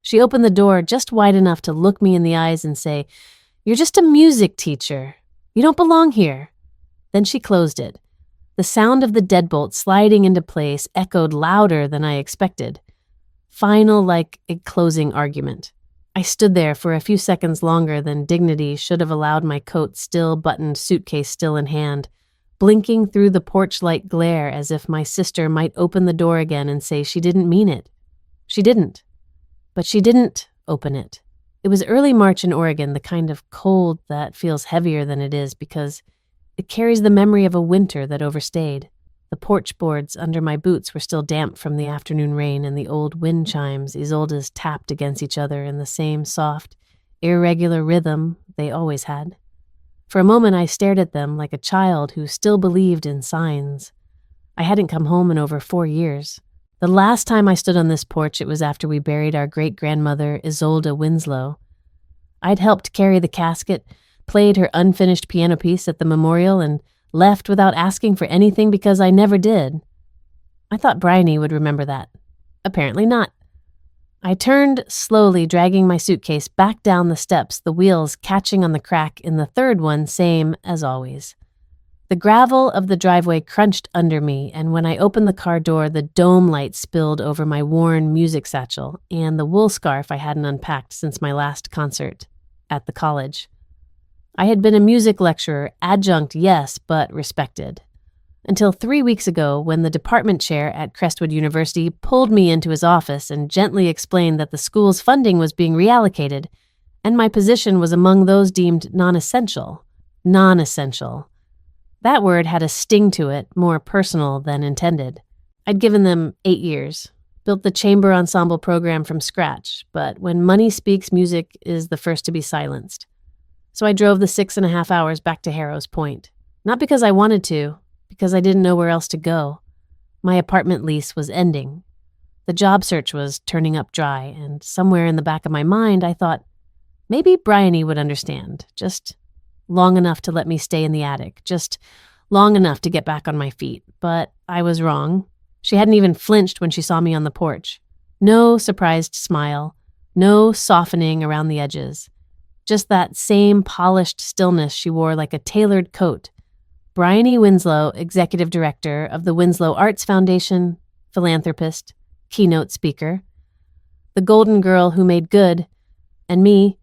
She opened the door just wide enough to look me in the eyes and say, "You're just a music teacher. You don't belong here." Then she closed it. The sound of the deadbolt sliding into place echoed louder than I expected. Final, like a closing argument. I stood there for a few seconds longer than dignity should have allowed, my coat still buttoned, suitcase still in hand, blinking through the porch light glare as if my sister might open the door again and say she didn't mean it. She didn't. But she didn't open it. It was early March in Oregon, the kind of cold that feels heavier than it is because it carries the memory of a winter that overstayed. The porch boards under my boots were still damp from the afternoon rain, and the old wind chimes, Isolde's, tapped against each other in the same soft, irregular rhythm they always had. For a moment I stared at them like a child who still believed in signs. I hadn't come home in over 4 years. The last time I stood on this porch, it was after we buried our great-grandmother, Isolde Winslow. I'd helped carry the casket, played her unfinished piano piece at the memorial, and left without asking for anything because I never did. I thought Bryony would remember that. Apparently not. I turned slowly, dragging my suitcase back down the steps, the wheels catching on the crack in the third one, same as always. The gravel of the driveway crunched under me, and when I opened the car door, the dome light spilled over my worn music satchel and the wool scarf I hadn't unpacked since my last concert at the college. I had been a music lecturer, adjunct, yes, but respected. Until 3 weeks ago, when the department chair at Crestwood University pulled me into his office and gently explained that the school's funding was being reallocated, and my position was among those deemed non-essential. Non-essential. That word had a sting to it, more personal than intended. I'd given them 8 years, built the chamber ensemble program from scratch, but when money speaks, music is the first to be silenced. So I drove the 6.5 hours back to Harrow's Point. Not because I wanted to, because I didn't know where else to go. My apartment lease was ending. The job search was turning up dry, and somewhere in the back of my mind I thought, maybe Bryony would understand, just long enough to let me stay in the attic, just long enough to get back on my feet. But I was wrong. She hadn't even flinched when she saw me on the porch. No surprised smile, no softening around the edges. Just that same polished stillness she wore like a tailored coat. Bryony Winslow, executive director of the Winslow Arts Foundation, philanthropist, keynote speaker. The golden girl who made good. And me,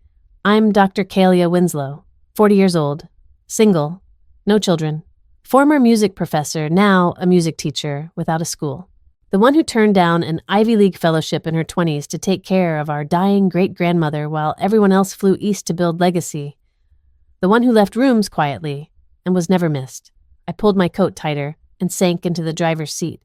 I'm Dr. Kalia Winslow, 40 years old, single, no children, former music professor, now a music teacher without a school. The one who turned down an Ivy League fellowship in her 20s to take care of our dying great-grandmother while everyone else flew east to build legacy. The one who left rooms quietly and was never missed. I pulled my coat tighter and sank into the driver's seat.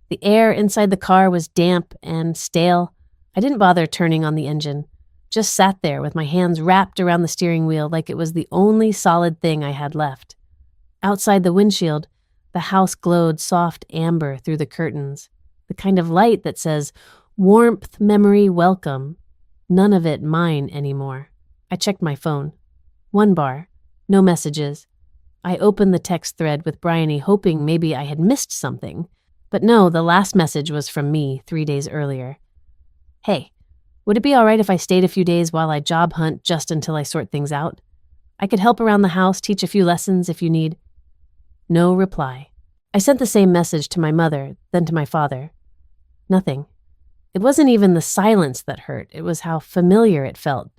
The air inside the car was damp and stale. I didn't bother turning on the engine, just sat there with my hands wrapped around the steering wheel like it was the only solid thing I had left. Outside the windshield, the house glowed soft amber through the curtains, the kind of light that says, warmth, memory, welcome. None of it mine anymore. I checked my phone. 1 bar. No messages. I opened the text thread with Bryony, hoping maybe I had missed something. But no, the last message was from me 3 days earlier. Hey, would it be all right if I stayed a few days while I job hunt just until I sort things out? I could help around the house, teach a few lessons if you need. No reply. I sent the same message to my mother, then to my father. Nothing. It wasn't even the silence that hurt. It was how familiar it felt.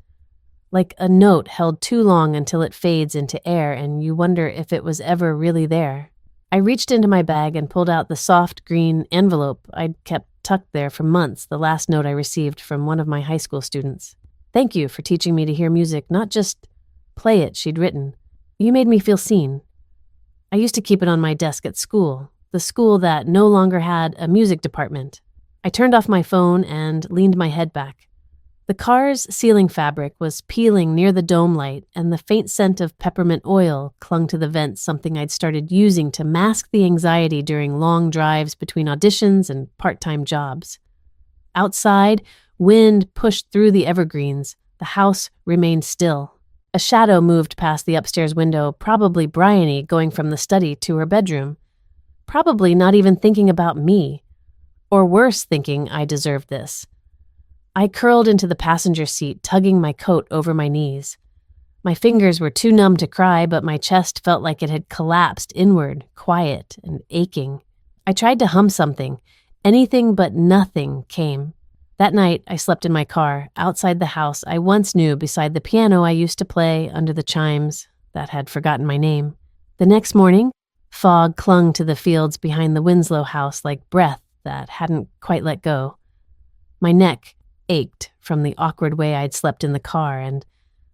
Like a note held too long until it fades into air and you wonder if it was ever really there. I reached into my bag and pulled out the soft green envelope I'd kept tucked there for months, the last note I received from one of my high school students. Thank you for teaching me to hear music, not just play it, she'd written. You made me feel seen. I used to keep it on my desk at school, the school that no longer had a music department. I turned off my phone and leaned my head back. The car's ceiling fabric was peeling near the dome light, and the faint scent of peppermint oil clung to the vents, something I'd started using to mask the anxiety during long drives between auditions and part-time jobs. Outside, wind pushed through the evergreens. The house remained still. A shadow moved past the upstairs window, probably Bryony going from the study to her bedroom. Probably not even thinking about me. Or worse, thinking I deserved this. I curled into the passenger seat, tugging my coat over my knees. My fingers were too numb to cry, but my chest felt like it had collapsed inward, quiet and aching. I tried to hum something. Anything but nothing came. That night, I slept in my car, outside the house I once knew, beside the piano I used to play under the chimes that had forgotten my name. The next morning, fog clung to the fields behind the Winslow house like breath that hadn't quite let go. My neck ached from the awkward way I'd slept in the car, and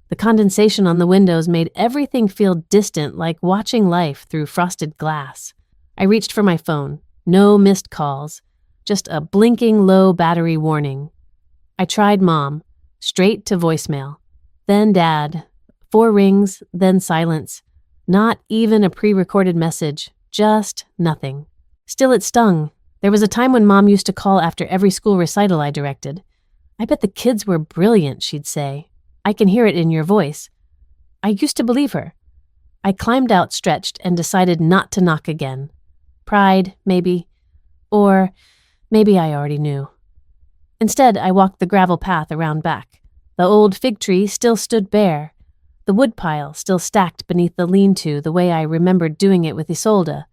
the condensation on the windows made everything feel distant, like watching life through frosted glass. I reached for my phone. No missed calls, just a blinking low battery warning. I tried Mom, straight to voicemail. Then Dad. 4 rings, then silence. Not even a pre-recorded message, just nothing. Still it stung. There was a time when Mom used to call after every school recital I directed. I bet the kids were brilliant, she'd say. I can hear it in your voice. I used to believe her. I climbed out, stretched, and decided not to knock again. Pride, maybe. Or maybe I already knew. Instead, I walked the gravel path around back. The old fig tree still stood bare. The woodpile still stacked beneath the lean-to the way I remembered doing it with Isolde.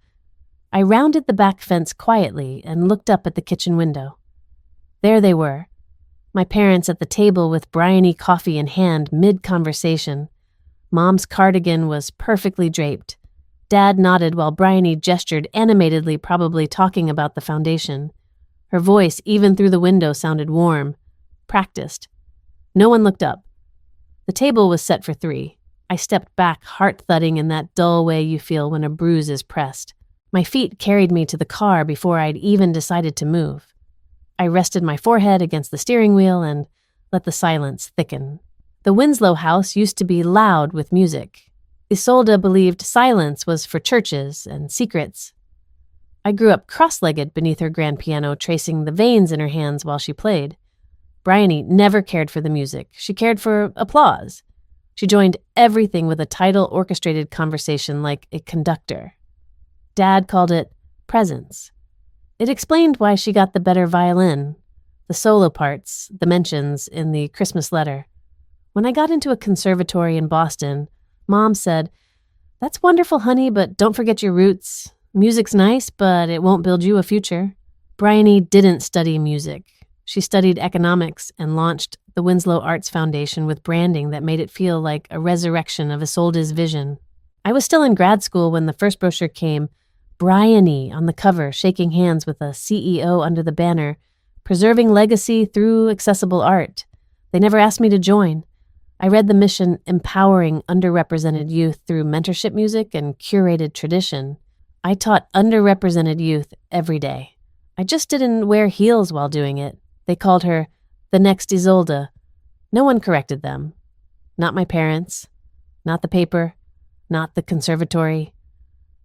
I rounded the back fence quietly and looked up at the kitchen window. There they were, my parents at the table with Bryony coffee in hand mid-conversation. Mom's cardigan was perfectly draped. Dad nodded while Bryony gestured animatedly, probably talking about the foundation. Her voice, even through the window, sounded warm, practiced. No one looked up. The table was set for 3. I stepped back, heart thudding in that dull way you feel when a bruise is pressed. My feet carried me to the car before I'd even decided to move. I rested my forehead against the steering wheel and let the silence thicken. The Winslow house used to be loud with music. Isolde believed silence was for churches and secrets. I grew up cross-legged beneath her grand piano, tracing the veins in her hands while she played. Bryony never cared for the music. She cared for applause. She joined everything with a title-orchestrated conversation like a conductor. Dad called it presence. It explained why she got the better violin, the solo parts, the mentions in the Christmas letter. When I got into a conservatory in Boston, Mom said, "That's wonderful, honey, but don't forget your roots. Music's nice, but it won't build you a future." Bryony didn't study music. She studied economics and launched the Winslow Arts Foundation with branding that made it feel like a resurrection of Isolde's vision. I was still in grad school when the first brochure came, Bryony on the cover, shaking hands with a CEO under the banner, preserving legacy through accessible art. They never asked me to join. I read the mission, empowering underrepresented youth through mentorship music and curated tradition. I taught underrepresented youth every day. I just didn't wear heels while doing it. They called her the next Isolde. No one corrected them. Not my parents, not the paper, not the conservatory.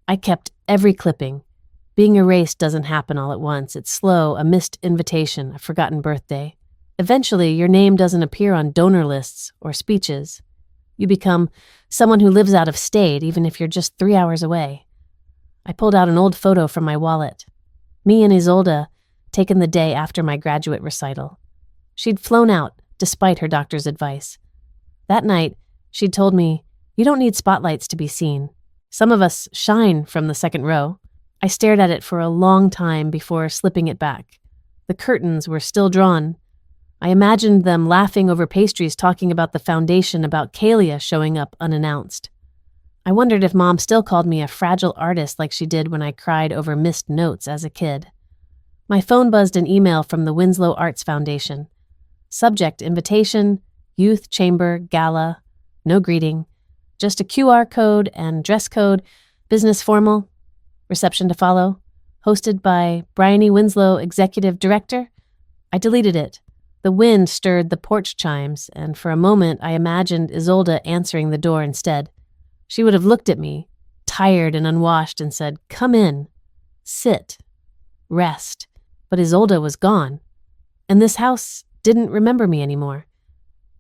I kept every clipping. Being erased doesn't happen all at once. It's slow, a missed invitation, a forgotten birthday. Eventually, your name doesn't appear on donor lists or speeches. You become someone who lives out of state, even if you're just 3 hours away. I pulled out an old photo from my wallet. Me and Isolde, taken the day after my graduate recital. She'd flown out, despite her doctor's advice. That night, she'd told me, "You don't need spotlights to be seen. Some of us shine from the second row." I stared at it for a long time before slipping it back. The curtains were still drawn. I imagined them laughing over pastries, talking about the foundation, about Kalia showing up unannounced. I wondered if Mom still called me a fragile artist like she did when I cried over missed notes as a kid. My phone buzzed an email from the Winslow Arts Foundation. Subject: invitation, youth chamber, gala, no greeting, just a QR code and dress code, business formal, reception to follow, hosted by Bryony Winslow, executive director. I deleted it. The wind stirred the porch chimes, and for a moment I imagined Isolde answering the door instead. She would have looked at me, tired and unwashed, and said, "Come in, sit, rest." But Isolde was gone, and this house didn't remember me anymore.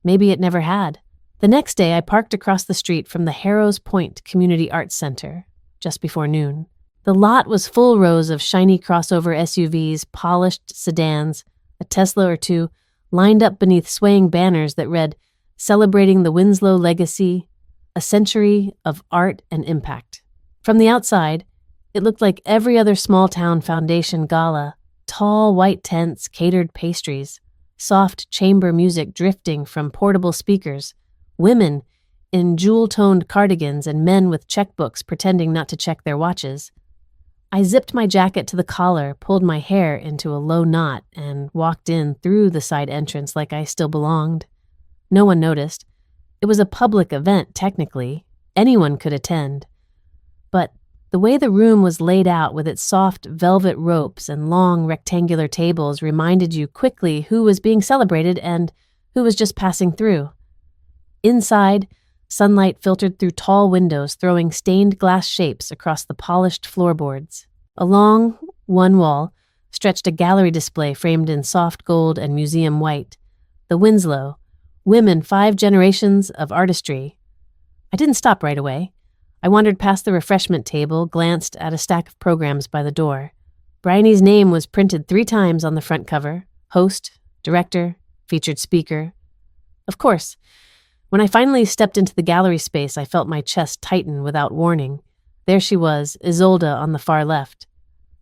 Maybe it never had. The next day I parked across the street from the Harrows Point Community Arts Center, just before noon. The lot was full rows of shiny crossover SUVs, polished sedans, a Tesla or two, lined up beneath swaying banners that read, "Celebrating the Winslow Legacy, a Century of Art and Impact." From the outside, it looked like every other small-town foundation gala: tall white tents, catered pastries, soft chamber music drifting from portable speakers, women in jewel-toned cardigans and men with checkbooks pretending not to check their watches. I zipped my jacket to the collar, pulled my hair into a low knot, and walked in through the side entrance like I still belonged. No one noticed. It was a public event, technically. Anyone could attend. But the way the room was laid out with its soft velvet ropes and long rectangular tables reminded you quickly who was being celebrated and who was just passing through. Inside, sunlight filtered through tall windows, throwing stained glass shapes across the polished floorboards. Along one wall stretched a gallery display framed in soft gold and museum white. The Winslow, Women 5 Generations of Artistry. I didn't stop right away. I wandered past the refreshment table, glanced at a stack of programs by the door. Bryony's name was printed 3 times on the front cover: host, director, featured speaker. Of course, when I finally stepped into the gallery space, I felt my chest tighten without warning. There she was, Isolde on the far left.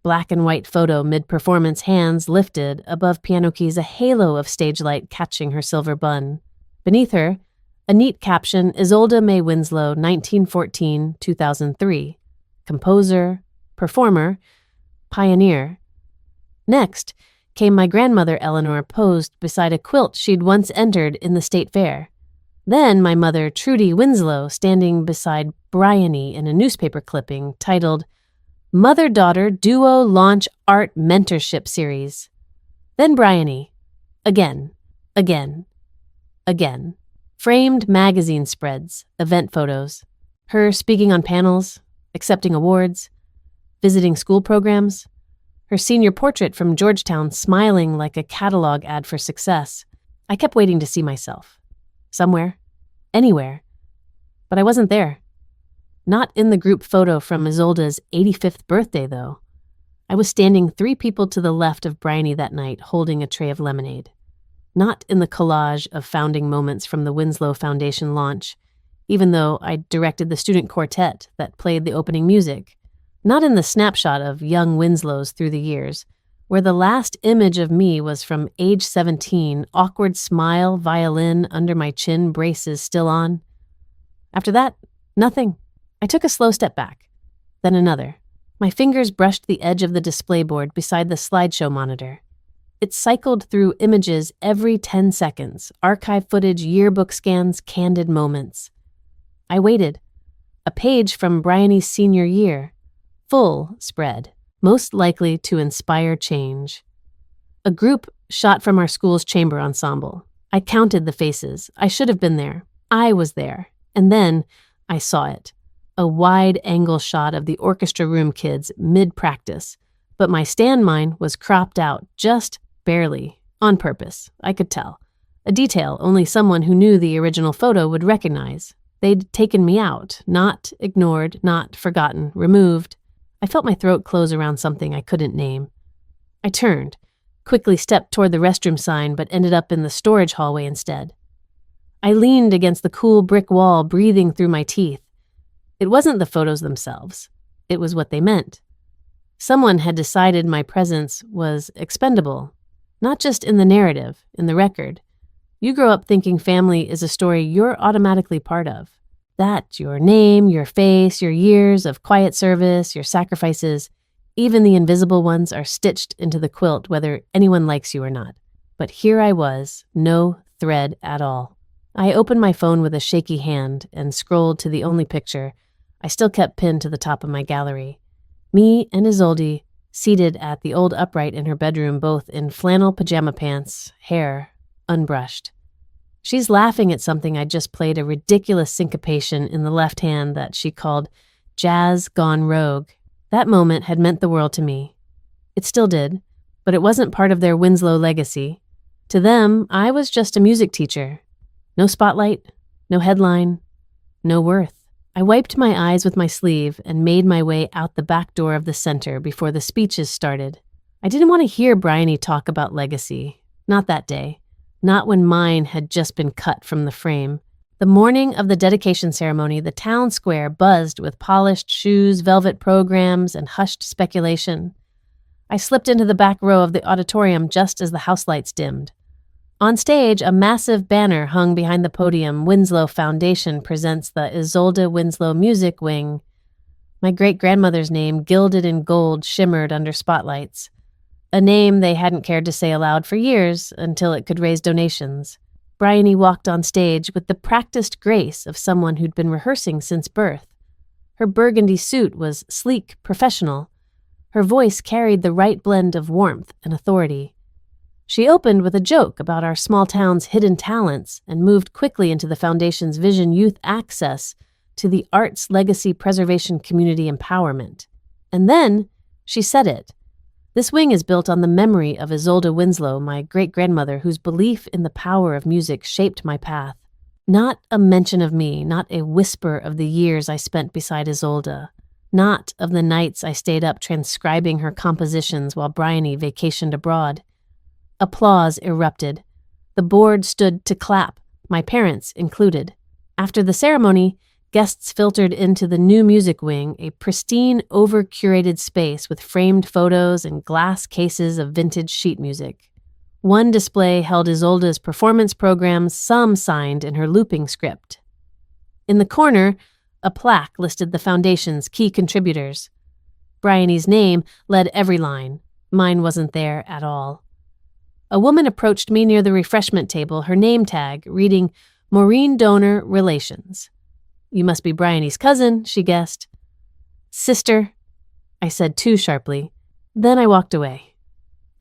Black and white photo mid-performance, hands lifted, above piano keys, a halo of stage light catching her silver bun. Beneath her, a neat caption: Isolde May Winslow, 1914-2003. Composer, performer, pioneer. Next came my grandmother Eleanor, posed beside a quilt she'd once entered in the state fair. Then my mother Trudy Winslow, standing beside Bryony in a newspaper clipping titled Mother-Daughter Duo Launch Art Mentorship Series. Then Bryony. Again. Framed magazine spreads, event photos, her speaking on panels, accepting awards, visiting school programs, her senior portrait from Georgetown smiling like a catalog ad for success. I kept waiting to see myself. Somewhere, anywhere. But I wasn't there. Not in the group photo from Isolde's 85th birthday, though. I was standing 3 people to the left of Bryony that night, holding a tray of lemonade. Not in the collage of founding moments from the Winslow Foundation launch, even though I directed the student quartet that played the opening music. Not in the snapshot of young Winslows through the years, where the last image of me was from age 17, awkward smile, violin under my chin, braces still on. After that, nothing. I took a slow step back, then another. My fingers brushed the edge of the display board beside the slideshow monitor. It cycled through images every 10 seconds, archive footage, yearbook scans, candid moments. I waited. A page from Bryony's senior year. Full spread. Most likely to inspire change. A group shot from our school's chamber ensemble. I counted the faces. I should have been there. I was there. And then I saw it. A wide-angle shot of the orchestra room kids mid-practice. But my stand-mine was cropped out, just barely, on purpose. I could tell. A detail only someone who knew the original photo would recognize. They'd taken me out, not ignored, not forgotten, removed. I felt my throat close around something I couldn't name. I turned, quickly stepped toward the restroom sign, but ended up in the storage hallway instead. I leaned against the cool brick wall, breathing through my teeth. It wasn't the photos themselves. It was what they meant. Someone had decided my presence was expendable, not just in the narrative, in the record. You grow up thinking family is a story you're automatically part of. That your name, your face, your years of quiet service, your sacrifices, even the invisible ones are stitched into the quilt whether anyone likes you or not. But here I was, no thread at all. I opened my phone with a shaky hand and scrolled to the only picture I still kept pinned to the top of my gallery. Me and Isolde, seated at the old upright in her bedroom, both in flannel pajama pants, hair unbrushed. She's laughing at something I just played a ridiculous syncopation in the left hand that she called Jazz Gone Rogue. That moment had meant the world to me. It still did, but it wasn't part of their Winslow legacy. To them, I was just a music teacher. No spotlight, no headline, no worth. I wiped my eyes with my sleeve and made my way out the back door of the center before the speeches started. I didn't want to hear Bryony talk about legacy. Not that day. not when mine had just been cut from the frame. The morning of the dedication ceremony, the town square buzzed with polished shoes, velvet programs, and hushed speculation. I slipped into the back row of the auditorium just as the house lights dimmed. On stage, a massive banner hung behind the podium. Winslow Foundation presents the Isolde Winslow Music Wing. My great-grandmother's name, gilded in gold, shimmered under spotlights. A name they hadn't cared to say aloud for years until it could raise donations. Bryony walked on stage with the practiced grace of someone who'd been rehearsing since birth. Her burgundy suit was sleek, professional. Her voice carried the right blend of warmth and authority. She opened with a joke about our small town's hidden talents and moved quickly into the Foundation's Vision Youth Access to the Arts Legacy Preservation Community Empowerment. And then she said it. This wing is built on the memory of Isolde Winslow, my great-grandmother, whose belief in the power of music shaped my path. Not a mention of me, not a whisper of the years I spent beside Isolde, not of the nights I stayed up transcribing her compositions while Bryony vacationed abroad. Applause erupted. The board stood to clap, my parents included. After the ceremony, guests filtered into the new music wing, a pristine, over-curated space with framed photos and glass cases of vintage sheet music. One display held Isolde's performance programs, some signed in her looping script. In the corner, a plaque listed the Foundation's key contributors. Bryony's name led every line. Mine wasn't there at all. A woman approached me near the refreshment table, her name tag reading Maureen Donor Relations. You must be Bryony's cousin, she guessed. Sister, I said too sharply. Then I walked away.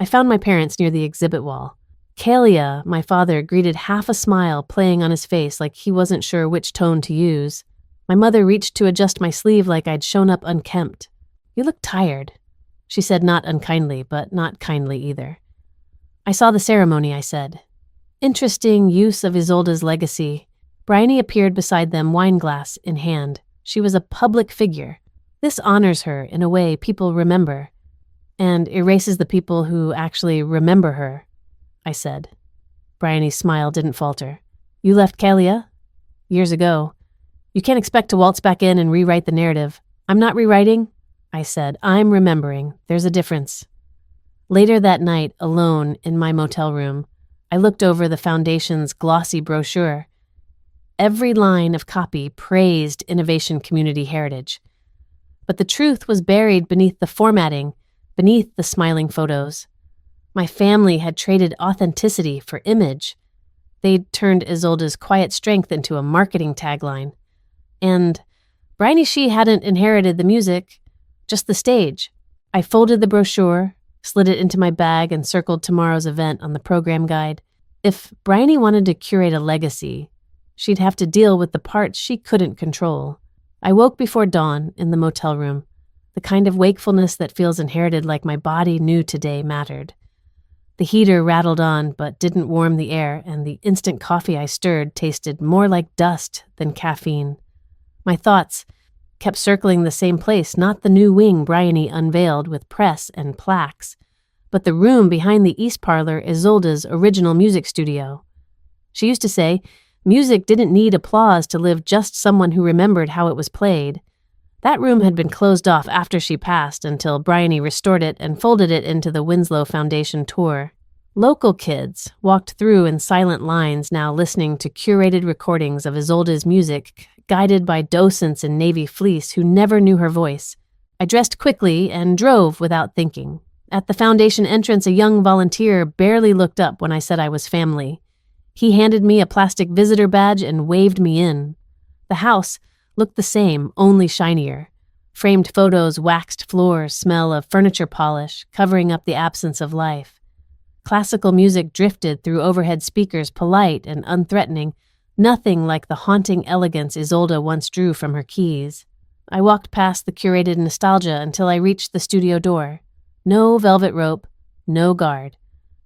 I found my parents near the exhibit wall. Kalia, my father, greeted half a smile playing on his face like he wasn't sure which tone to use. My mother reached to adjust my sleeve like I'd shown up unkempt. You look tired, she said, not unkindly, but not kindly either. I saw the ceremony, I said. Interesting use of Isolde's legacy. Bryony appeared beside them, wineglass in hand. She was a public figure. This honors her in a way people remember, and erases the people who actually remember her, I said. Bryony's smile didn't falter. You left Kalia? Years ago. You can't expect to waltz back in and rewrite the narrative. I'm not rewriting, I said. I'm remembering. There's a difference. Later that night, alone in my motel room, I looked over the Foundation's glossy brochure. Every line of copy praised innovation community heritage. But the truth was buried beneath the formatting, beneath the smiling photos. My family had traded authenticity for image. They'd turned Isolde's quiet strength into a marketing tagline. And Bryony She hadn't inherited the music, just the stage. I folded the brochure, slid it into my bag, and circled tomorrow's event on the program guide. If Bryony wanted to curate a legacy, she'd have to deal with the parts she couldn't control. I woke before dawn in the motel room, the kind of wakefulness that feels inherited like my body knew today mattered. The heater rattled on but didn't warm the air, and the instant coffee I stirred tasted more like dust than caffeine. My thoughts kept circling the same place, not the new wing Bryony unveiled with press and plaques, but the room behind the East Parlor, Isolde's original music studio. She used to say, music didn't need applause to live, just someone who remembered how it was played. That room had been closed off after she passed until Bryony restored it and folded it into the Winslow Foundation tour. Local kids walked through in silent lines, now listening to curated recordings of Isolde's music, guided by docents in navy fleece who never knew her voice. I dressed quickly and drove without thinking. At the Foundation entrance, a young volunteer barely looked up when I said I was family. He handed me a plastic visitor badge and waved me in. The house looked the same, only shinier. Framed photos, waxed floors, smell of furniture polish, covering up the absence of life. Classical music drifted through overhead speakers, polite and unthreatening, nothing like the haunting elegance Isolde once drew from her keys. I walked past the curated nostalgia until I reached the studio door. No velvet rope, no guard.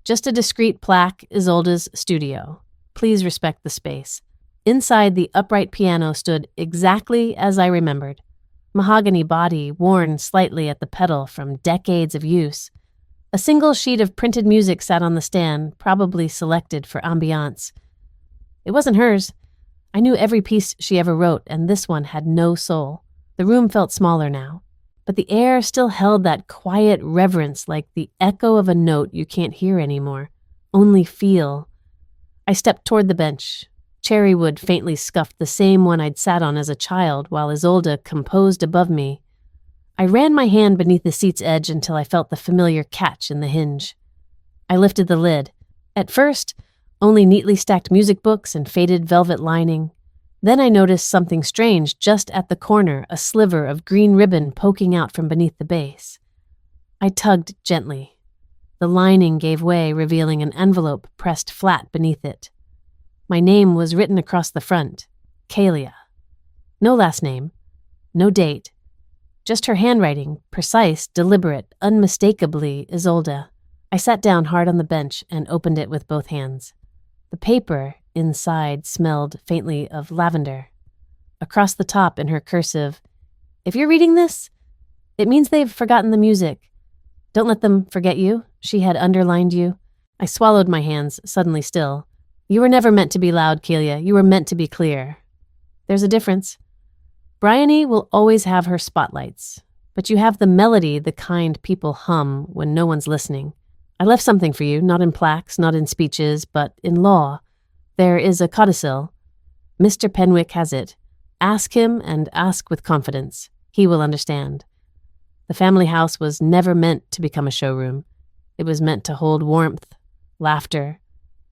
Just a discreet plaque, Isolde's studio. Please respect the space. Inside, the upright piano stood exactly as I remembered. Mahogany body worn slightly at the pedal from decades of use. A single sheet of printed music sat on the stand, probably selected for ambiance. It wasn't hers. I knew every piece she ever wrote, and this one had no soul. The room felt smaller now, but the air still held that quiet reverence, like the echo of a note you can't hear anymore, only feel. I stepped toward the bench. Cherrywood faintly scuffed the same one I'd sat on as a child, while Isolde composed above me. I ran my hand beneath the seat's edge until I felt the familiar catch in the hinge. I lifted the lid. At first, only neatly stacked music books and faded velvet lining. Then I noticed something strange just at the corner, a sliver of green ribbon poking out from beneath the base. I tugged gently. The lining gave way, revealing an envelope pressed flat beneath it. My name was written across the front, Kalia. No last name, no date. Just her handwriting, precise, deliberate, unmistakably Isolde. I sat down hard on the bench and opened it with both hands. The paper inside smelled faintly of lavender. Across the top in her cursive, "If you're reading this, it means they've forgotten the music. Don't let them forget you." She had underlined you. I swallowed my hands, suddenly still. "You were never meant to be loud, Kalia. You were meant to be clear. There's a difference. Bryony will always have her spotlights, but you have the melody, the kind people hum when no one's listening. I left something for you, not in plaques, not in speeches, but in law. There is a codicil. Mr. Penwick has it. Ask him and ask with confidence. He will understand. The family house was never meant to become a showroom. It was meant to hold warmth, laughter,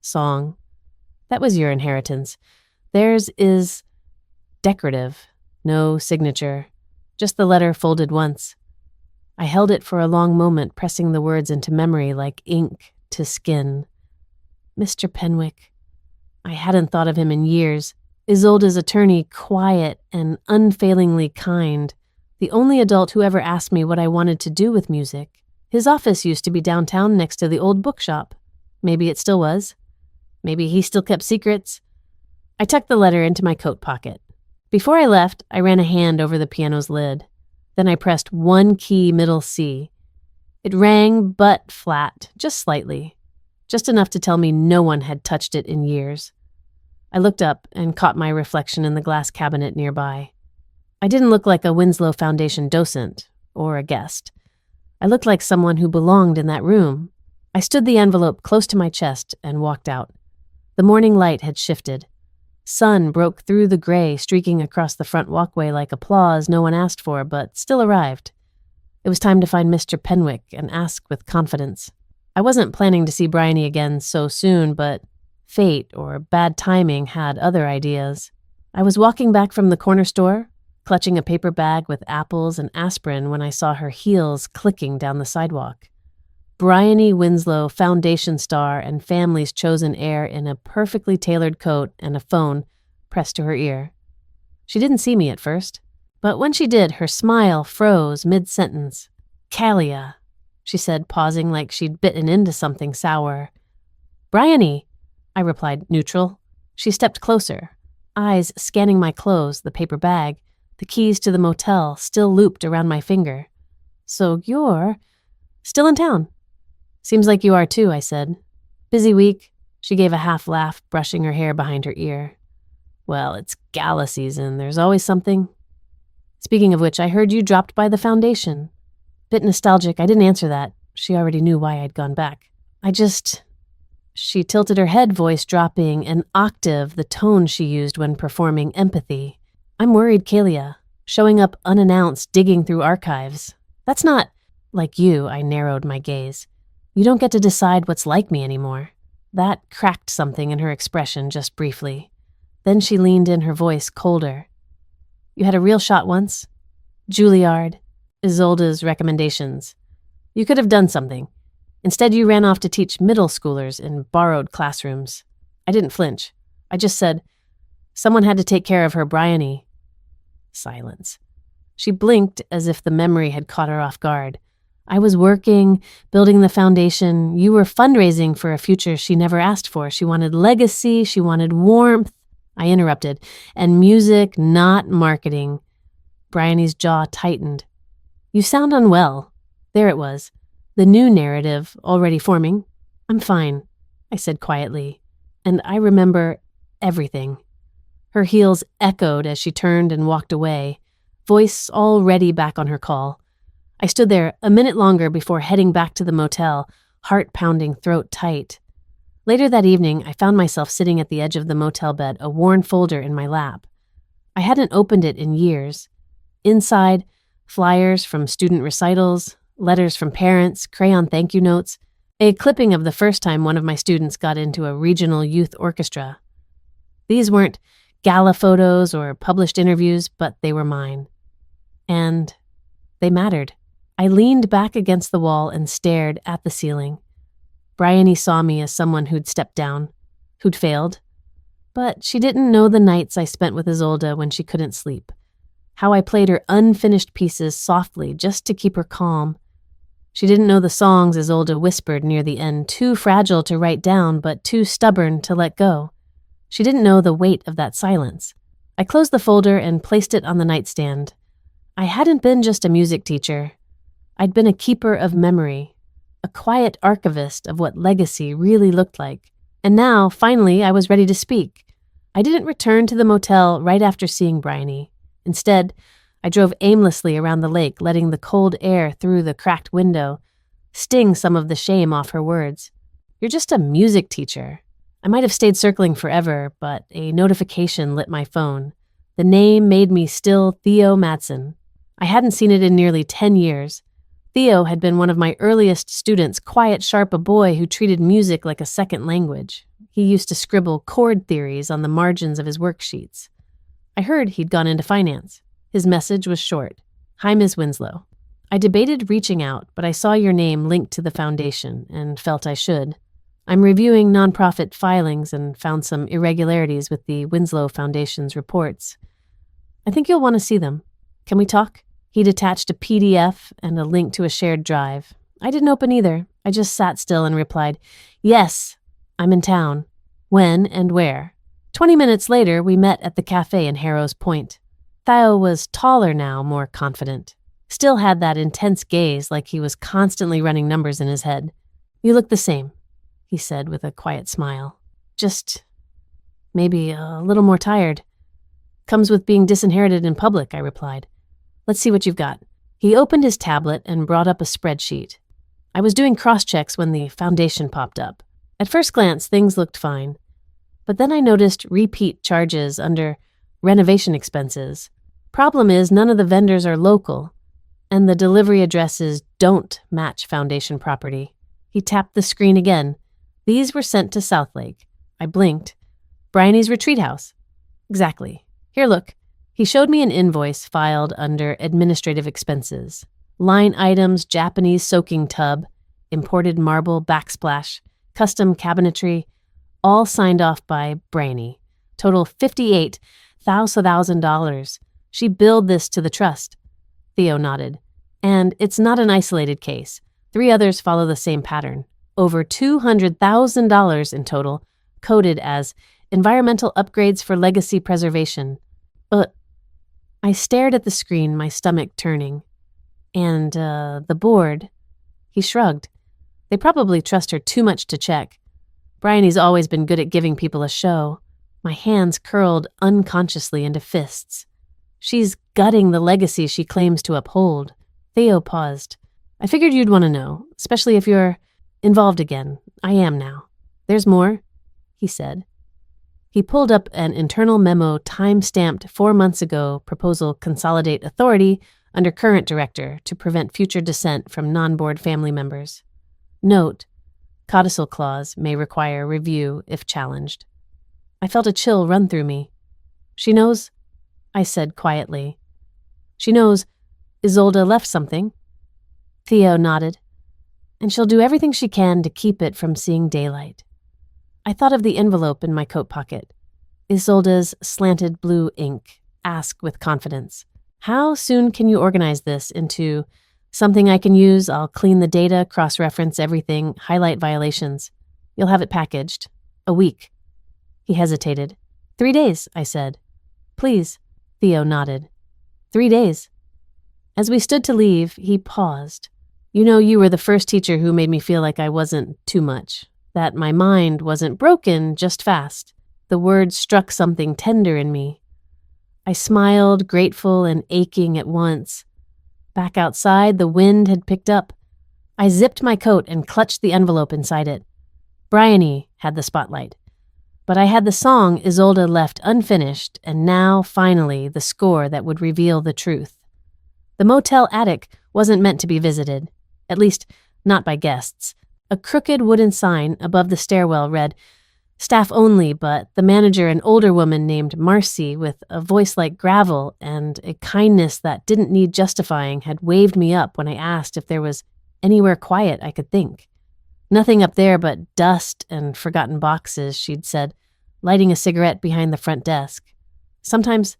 song. That was your inheritance. Theirs is decorative. No signature, just the letter folded once. I held it for a long moment, pressing the words into memory like ink to skin. Mr. Penwick. I hadn't thought of him in years. Isolde's attorney, quiet and unfailingly kind. The only adult who ever asked me what I wanted to do with music. His office used to be downtown next to the old bookshop. Maybe it still was. Maybe he still kept secrets. I tucked the letter into my coat pocket. Before I left, I ran a hand over the piano's lid. Then I pressed one key middle C. It rang, but flat, just slightly. Just enough to tell me no one had touched it in years. I looked up and caught my reflection in the glass cabinet nearby. I didn't look like a Winslow Foundation docent or a guest. I looked like someone who belonged in that room. I stood the envelope close to my chest and walked out. The morning light had shifted. Sun broke through the gray, streaking across the front walkway like applause no one asked for, but still arrived. It was time to find Mr. Penwick and ask with confidence. I wasn't planning to see Bryony again so soon, but fate or bad timing had other ideas. I was walking back from the corner store, clutching a paper bag with apples and aspirin when I saw her heels clicking down the sidewalk. Bryony Winslow, Foundation star and family's chosen heir in a perfectly tailored coat and a phone pressed to her ear. She didn't see me at first, but when she did, her smile froze mid-sentence. "Kalia," she said, pausing like she'd bitten into something sour. "Bryony," I replied, neutral. She stepped closer, eyes scanning my clothes, the paper bag, the keys to the motel still looped around my finger. "So you're still in town?" "Seems like you are too," I said. "Busy week." She gave a half laugh, brushing her hair behind her ear. "Well, it's gala season. There's always something." "Speaking of which, I heard you dropped by the Foundation." Bit nostalgic, I didn't answer that. She already knew why I'd gone back. She tilted her head, voice dropping an octave, the tone she used when performing empathy. "I'm worried, Kalia. Showing up unannounced, digging through archives. That's not like you," I narrowed my gaze. "You don't get to decide what's like me anymore." That cracked something in her expression just briefly. Then she leaned in, her voice colder. "You had a real shot once. Juilliard, Isolde's recommendations. You could have done something. Instead, you ran off to teach middle schoolers in borrowed classrooms." I didn't flinch. I just said, "Someone had to take care of her Bryony." Silence. She blinked as if the memory had caught her off guard. "I was working, building the foundation. You were fundraising for a future she never asked for. She wanted legacy. She wanted warmth." I interrupted. "And music, not marketing." Bryony's jaw tightened. "You sound unwell." There it was. The new narrative already forming. I'm fine, I said quietly, and I remember everything. Her heels echoed as she turned and walked away, voice already back on her call. I stood there a minute longer before heading back to the motel, heart pounding, throat tight. Later that evening, I found myself sitting at the edge of the motel bed, a worn folder in my lap. I hadn't opened it in years. Inside, flyers from student recitals, letters from parents, crayon thank you notes, a clipping of the first time one of my students got into a regional youth orchestra. These weren't gala photos or published interviews, but they were mine. And they mattered. I leaned back against the wall and stared at the ceiling. Bryony saw me as someone who'd stepped down, who'd failed. But she didn't know the nights I spent with Isolde when she couldn't sleep. How I played her unfinished pieces softly just to keep her calm. She didn't know the songs Isolde whispered near the end, too fragile to write down but too stubborn to let go. She didn't know the weight of that silence. I closed the folder and placed it on the nightstand. I hadn't been just a music teacher. I'd been a keeper of memory, a quiet archivist of what legacy really looked like. And now, finally, I was ready to speak. I didn't return to the motel right after seeing Bryony. Instead, I drove aimlessly around the lake, letting the cold air through the cracked window sting some of the shame off her words. You're just a music teacher. I might have stayed circling forever, but a notification lit my phone. The name made me still Theo Madsen. I hadn't seen it in nearly 10 years. Theo had been one of my earliest students, quiet, sharp, a boy who treated music like a second language. He used to scribble chord theories on the margins of his worksheets. I heard he'd gone into finance. His message was short. Hi, Ms. Winslow. I debated reaching out, but I saw your name linked to the foundation and felt I should. I'm reviewing nonprofit filings and found some irregularities with the Winslow Foundation's reports. I think you'll want to see them. Can we talk? He'd attached a PDF and a link to a shared drive. I didn't open either. I just sat still and replied, Yes, I'm in town. When and where? 20 minutes later, we met at the cafe in Harrow's Point. Theo was taller now, more confident. Still had that intense gaze like he was constantly running numbers in his head. You look the same, he said with a quiet smile. Just maybe a little more tired. Comes with being disinherited in public, I replied. Let's see what you've got. He opened his tablet and brought up a spreadsheet. I was doing cross-checks when the foundation popped up. At first glance, things looked fine. But then I noticed repeat charges under renovation expenses. Problem is, none of the vendors are local, and the delivery addresses don't match foundation property. He tapped the screen again. These were sent to Southlake. I blinked. Bryony's retreat house. Exactly. Here, look. He showed me an invoice filed under administrative expenses. Line items, Japanese soaking tub, imported marble backsplash, custom cabinetry, all signed off by Bryony. Total $58,000. She billed this to the trust. Theo nodded. And it's not an isolated case. 3 others follow the same pattern. Over $200,000 in total, coded as environmental upgrades for legacy preservation. I stared at the screen, my stomach turning. And, the board. He shrugged. They probably trust her too much to check. Bryony's always been good at giving people a show. My hands curled unconsciously into fists. She's gutting the legacy she claims to uphold. Theo paused. I figured you'd want to know, especially if you're involved again. I am now. There's more, he said. He pulled up an internal memo time-stamped 4 months ago, proposal consolidate authority under current director to prevent future dissent from non-board family members. Note, codicil clause may require review if challenged. I felt a chill run through me. She knows, I said quietly. She knows Isolde left something. Theo nodded. And she'll do everything she can to keep it from seeing daylight. I thought of the envelope in my coat pocket. Isolde's slanted blue ink. Ask with confidence. How soon can you organize this into something I can use? I'll clean the data, cross-reference everything, highlight violations. You'll have it packaged. A week. He hesitated. 3 days, I said. Please. Theo nodded. 3 days. As we stood to leave, he paused. You were the first teacher who made me feel like I wasn't too much, that my mind wasn't broken, just fast. The words struck something tender in me. I smiled, grateful and aching at once. Back outside, the wind had picked up. I zipped my coat and clutched the envelope inside it. Bryony had the spotlight. But I had the song Isolde left unfinished, and now, finally, the score that would reveal the truth. The motel attic wasn't meant to be visited, at least not by guests. A crooked wooden sign above the stairwell read, "Staff only," but the manager, an older woman named Marcy with a voice like gravel and a kindness that didn't need justifying, had waved me up when I asked if there was anywhere quiet I could think. "Nothing up there but dust and forgotten boxes," she'd said, lighting a cigarette behind the front desk. "Sometimes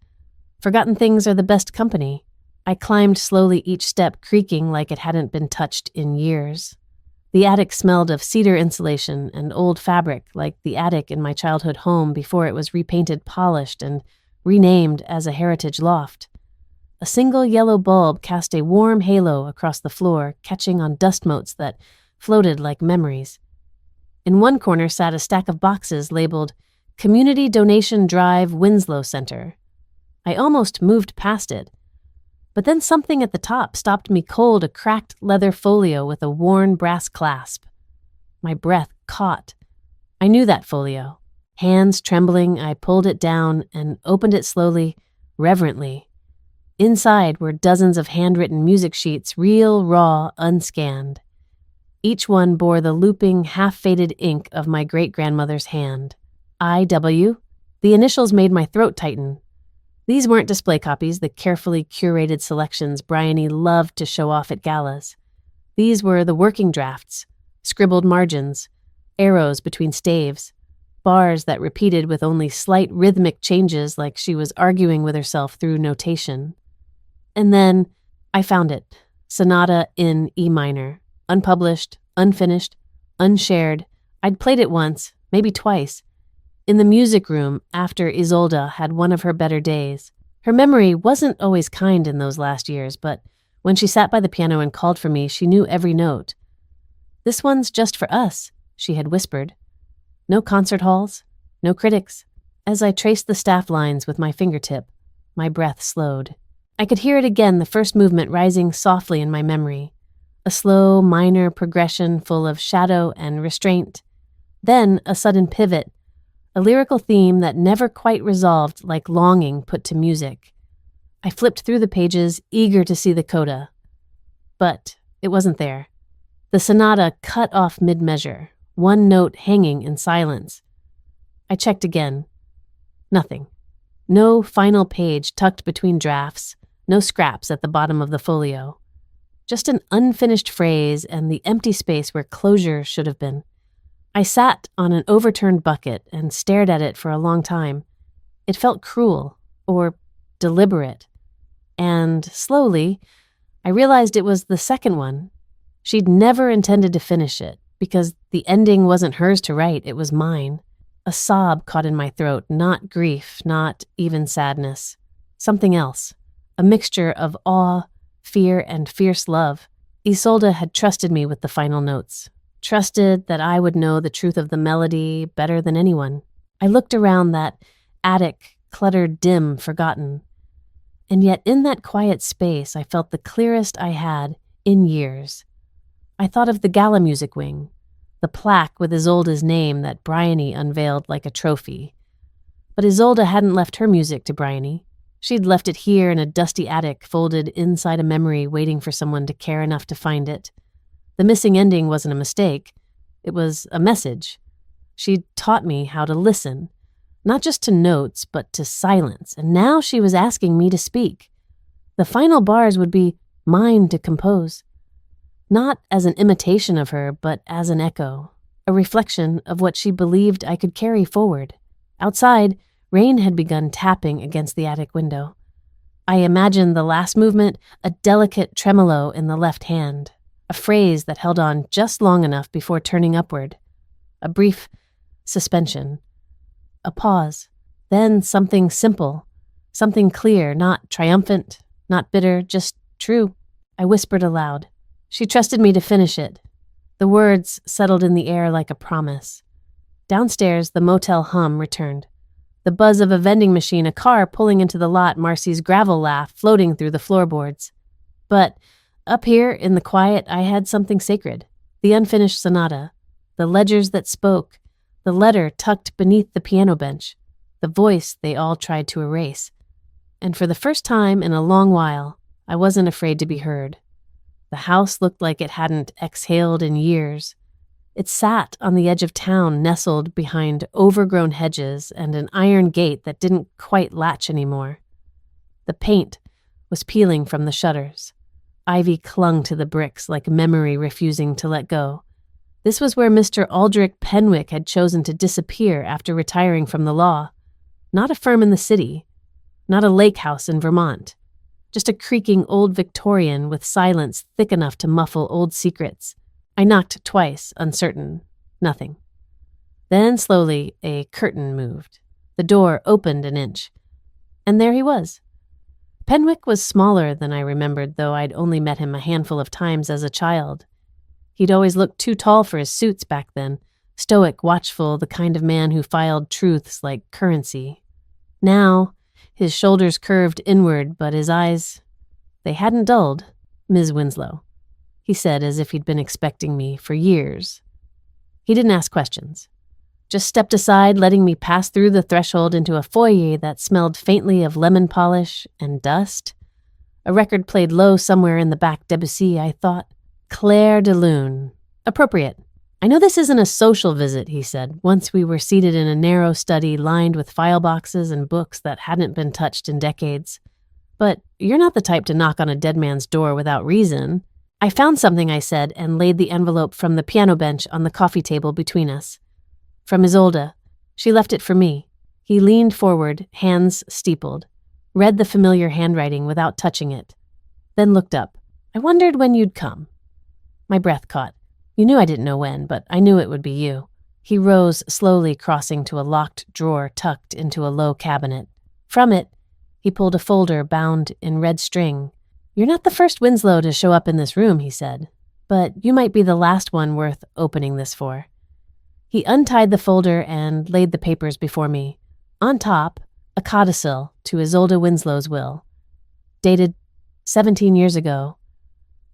forgotten things are the best company." I climbed slowly, each step creaking like it hadn't been touched in years. The attic smelled of cedar insulation and old fabric, like the attic in my childhood home before it was repainted, polished, and renamed as a heritage loft. A single yellow bulb cast a warm halo across the floor, catching on dust motes that floated like memories. In one corner sat a stack of boxes labeled Community Donation Drive Winslow Center. I almost moved past it, but then something at the top stopped me cold, a cracked leather folio with a worn brass clasp. My breath caught. I knew that folio. Hands trembling, I pulled it down and opened it slowly, reverently. Inside were dozens of handwritten music sheets, real, raw, unscanned. Each one bore the looping, half-faded ink of my great-grandmother's hand. I.W. The initials made my throat tighten. These weren't display copies, the carefully curated selections Bryony loved to show off at galas. These were the working drafts, scribbled margins, arrows between staves, bars that repeated with only slight rhythmic changes like she was arguing with herself through notation. And then I found it, Sonata in E minor, unpublished, unfinished, unshared. I'd played it once, maybe twice, in the music room after Isolde had one of her better days. Her memory wasn't always kind in those last years, but when she sat by the piano and called for me, she knew every note. "This one's just for us," she had whispered. No concert halls, no critics. As I traced the staff lines with my fingertip, my breath slowed. I could hear it again, the first movement rising softly in my memory. A slow, minor progression full of shadow and restraint. Then a sudden pivot, a lyrical theme that never quite resolved, like longing put to music. I flipped through the pages, eager to see the coda. But it wasn't there. The sonata cut off mid-measure, one note hanging in silence. I checked again. Nothing. No final page tucked between drafts, no scraps at the bottom of the folio. Just an unfinished phrase and the empty space where closure should have been. I sat on an overturned bucket and stared at it for a long time. It felt cruel, or deliberate. And slowly, I realized it was the second one. She'd never intended to finish it, because the ending wasn't hers to write, it was mine. A sob caught in my throat, not grief, not even sadness. Something else, a mixture of awe, fear, and fierce love. Isolde had trusted me with the final notes. Trusted that I would know the truth of the melody better than anyone. I looked around that attic, cluttered, dim, forgotten. And yet in that quiet space I felt the clearest I had in years. I thought of the gala music wing, the plaque with Isolde's name that Bryony unveiled like a trophy. But Isolde hadn't left her music to Bryony. She'd left it here in a dusty attic, folded inside a memory, waiting for someone to care enough to find it. The missing ending wasn't a mistake. It was a message. She'd taught me how to listen, not just to notes, but to silence, and now she was asking me to speak. The final bars would be mine to compose. Not as an imitation of her, but as an echo, a reflection of what she believed I could carry forward. Outside, rain had begun tapping against the attic window. I imagined the last movement, a delicate tremolo in the left hand. A phrase that held on just long enough before turning upward. A brief suspension. A pause. Then something simple. Something clear, not triumphant, not bitter, just true. I whispered aloud. She trusted me to finish it. The words settled in the air like a promise. Downstairs, the motel hum returned. The buzz of a vending machine, a car pulling into the lot, Marcy's gravel laugh floating through the floorboards. But up here in the quiet, I had something sacred. The unfinished sonata, the ledgers that spoke, the letter tucked beneath the piano bench, the voice they all tried to erase. And for the first time in a long while, I wasn't afraid to be heard. The house looked like it hadn't exhaled in years. It sat on the edge of town, nestled behind overgrown hedges and an iron gate that didn't quite latch anymore. The paint was peeling from the shutters. Ivy clung to the bricks like memory refusing to let go. This was where Mr. Aldrich Penwick had chosen to disappear after retiring from the law. Not a firm in the city, not a lake house in Vermont, just a creaking old Victorian with silence thick enough to muffle old secrets. I knocked twice, uncertain. Nothing. Then, slowly, a curtain moved. The door opened an inch. And there he was. Penwick was smaller than I remembered, though I'd only met him a handful of times as a child. He'd always looked too tall for his suits back then, stoic, watchful, the kind of man who filed truths like currency. Now, his shoulders curved inward, but his eyes, they hadn't dulled. Ms. Winslow, he said as if he'd been expecting me for years. He didn't ask questions. Just stepped aside, letting me pass through the threshold into a foyer that smelled faintly of lemon polish and dust. A record played low somewhere in the back Debussy, I thought. Claire de Lune. Appropriate. I know this isn't a social visit, he said, once we were seated in a narrow study lined with file boxes and books that hadn't been touched in decades. But you're not the type to knock on a dead man's door without reason. I found something, I said, and laid the envelope from the piano bench on the coffee table between us. From Isolde. She left it for me. He leaned forward, hands steepled, read the familiar handwriting without touching it, then looked up. I wondered when you'd come. My breath caught. You knew I didn't know when, but I knew it would be you. He rose, slowly crossing to a locked drawer tucked into a low cabinet. From it, he pulled a folder bound in red string. You're not the first Winslow to show up in this room, he said, but you might be the last one worth opening this for. He untied the folder and laid the papers before me. On top, a codicil to Isolde Winslow's will. Dated 17 years ago.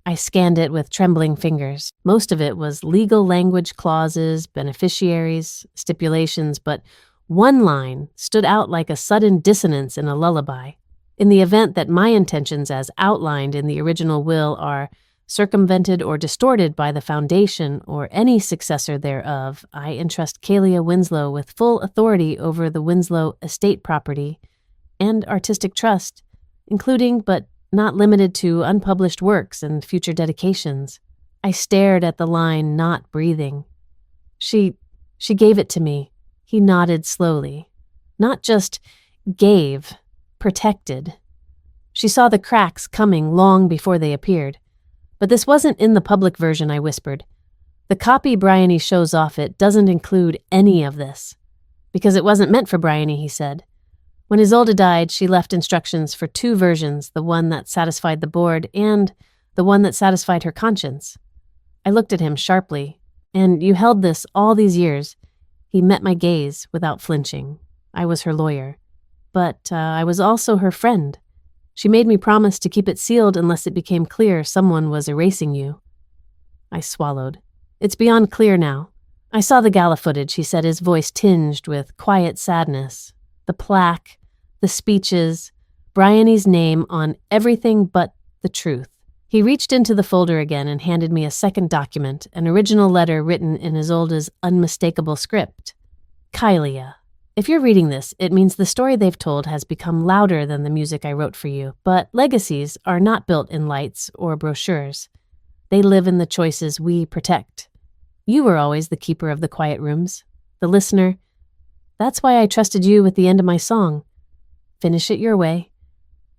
I scanned it with trembling fingers. Most of it was legal language clauses, beneficiaries, stipulations, but one line stood out like a sudden dissonance in a lullaby. In the event that my intentions as outlined in the original will are circumvented or distorted by the foundation or any successor thereof, I entrust Kalia Winslow with full authority over the Winslow estate property and artistic trust, including but not limited to unpublished works and future dedications. I stared at the line, not breathing. She gave it to me. He nodded slowly. Not just gave, protected. She saw the cracks coming long before they appeared. But this wasn't in the public version, I whispered. The copy Bryony shows off it doesn't include any of this. Because it wasn't meant for Bryony, he said. When Isolde died, she left instructions for two versions, the one that satisfied the board and the one that satisfied her conscience. I looked at him sharply. And you held this all these years. He met my gaze without flinching. I was her lawyer. But I was also her friend. She made me promise to keep it sealed unless it became clear someone was erasing you. I swallowed. It's beyond clear now. I saw the gala footage, he said, his voice tinged with quiet sadness. The plaque, the speeches, Bryony's name on everything but the truth. He reached into the folder again and handed me a second document, an original letter written in Isolde's unmistakable script. Kylia. If you're reading this, it means the story they've told has become louder than the music I wrote for you, but legacies are not built in lights or brochures. They live in the choices we protect. You were always the keeper of the quiet rooms, the listener. That's why I trusted you with the end of my song. Finish it your way.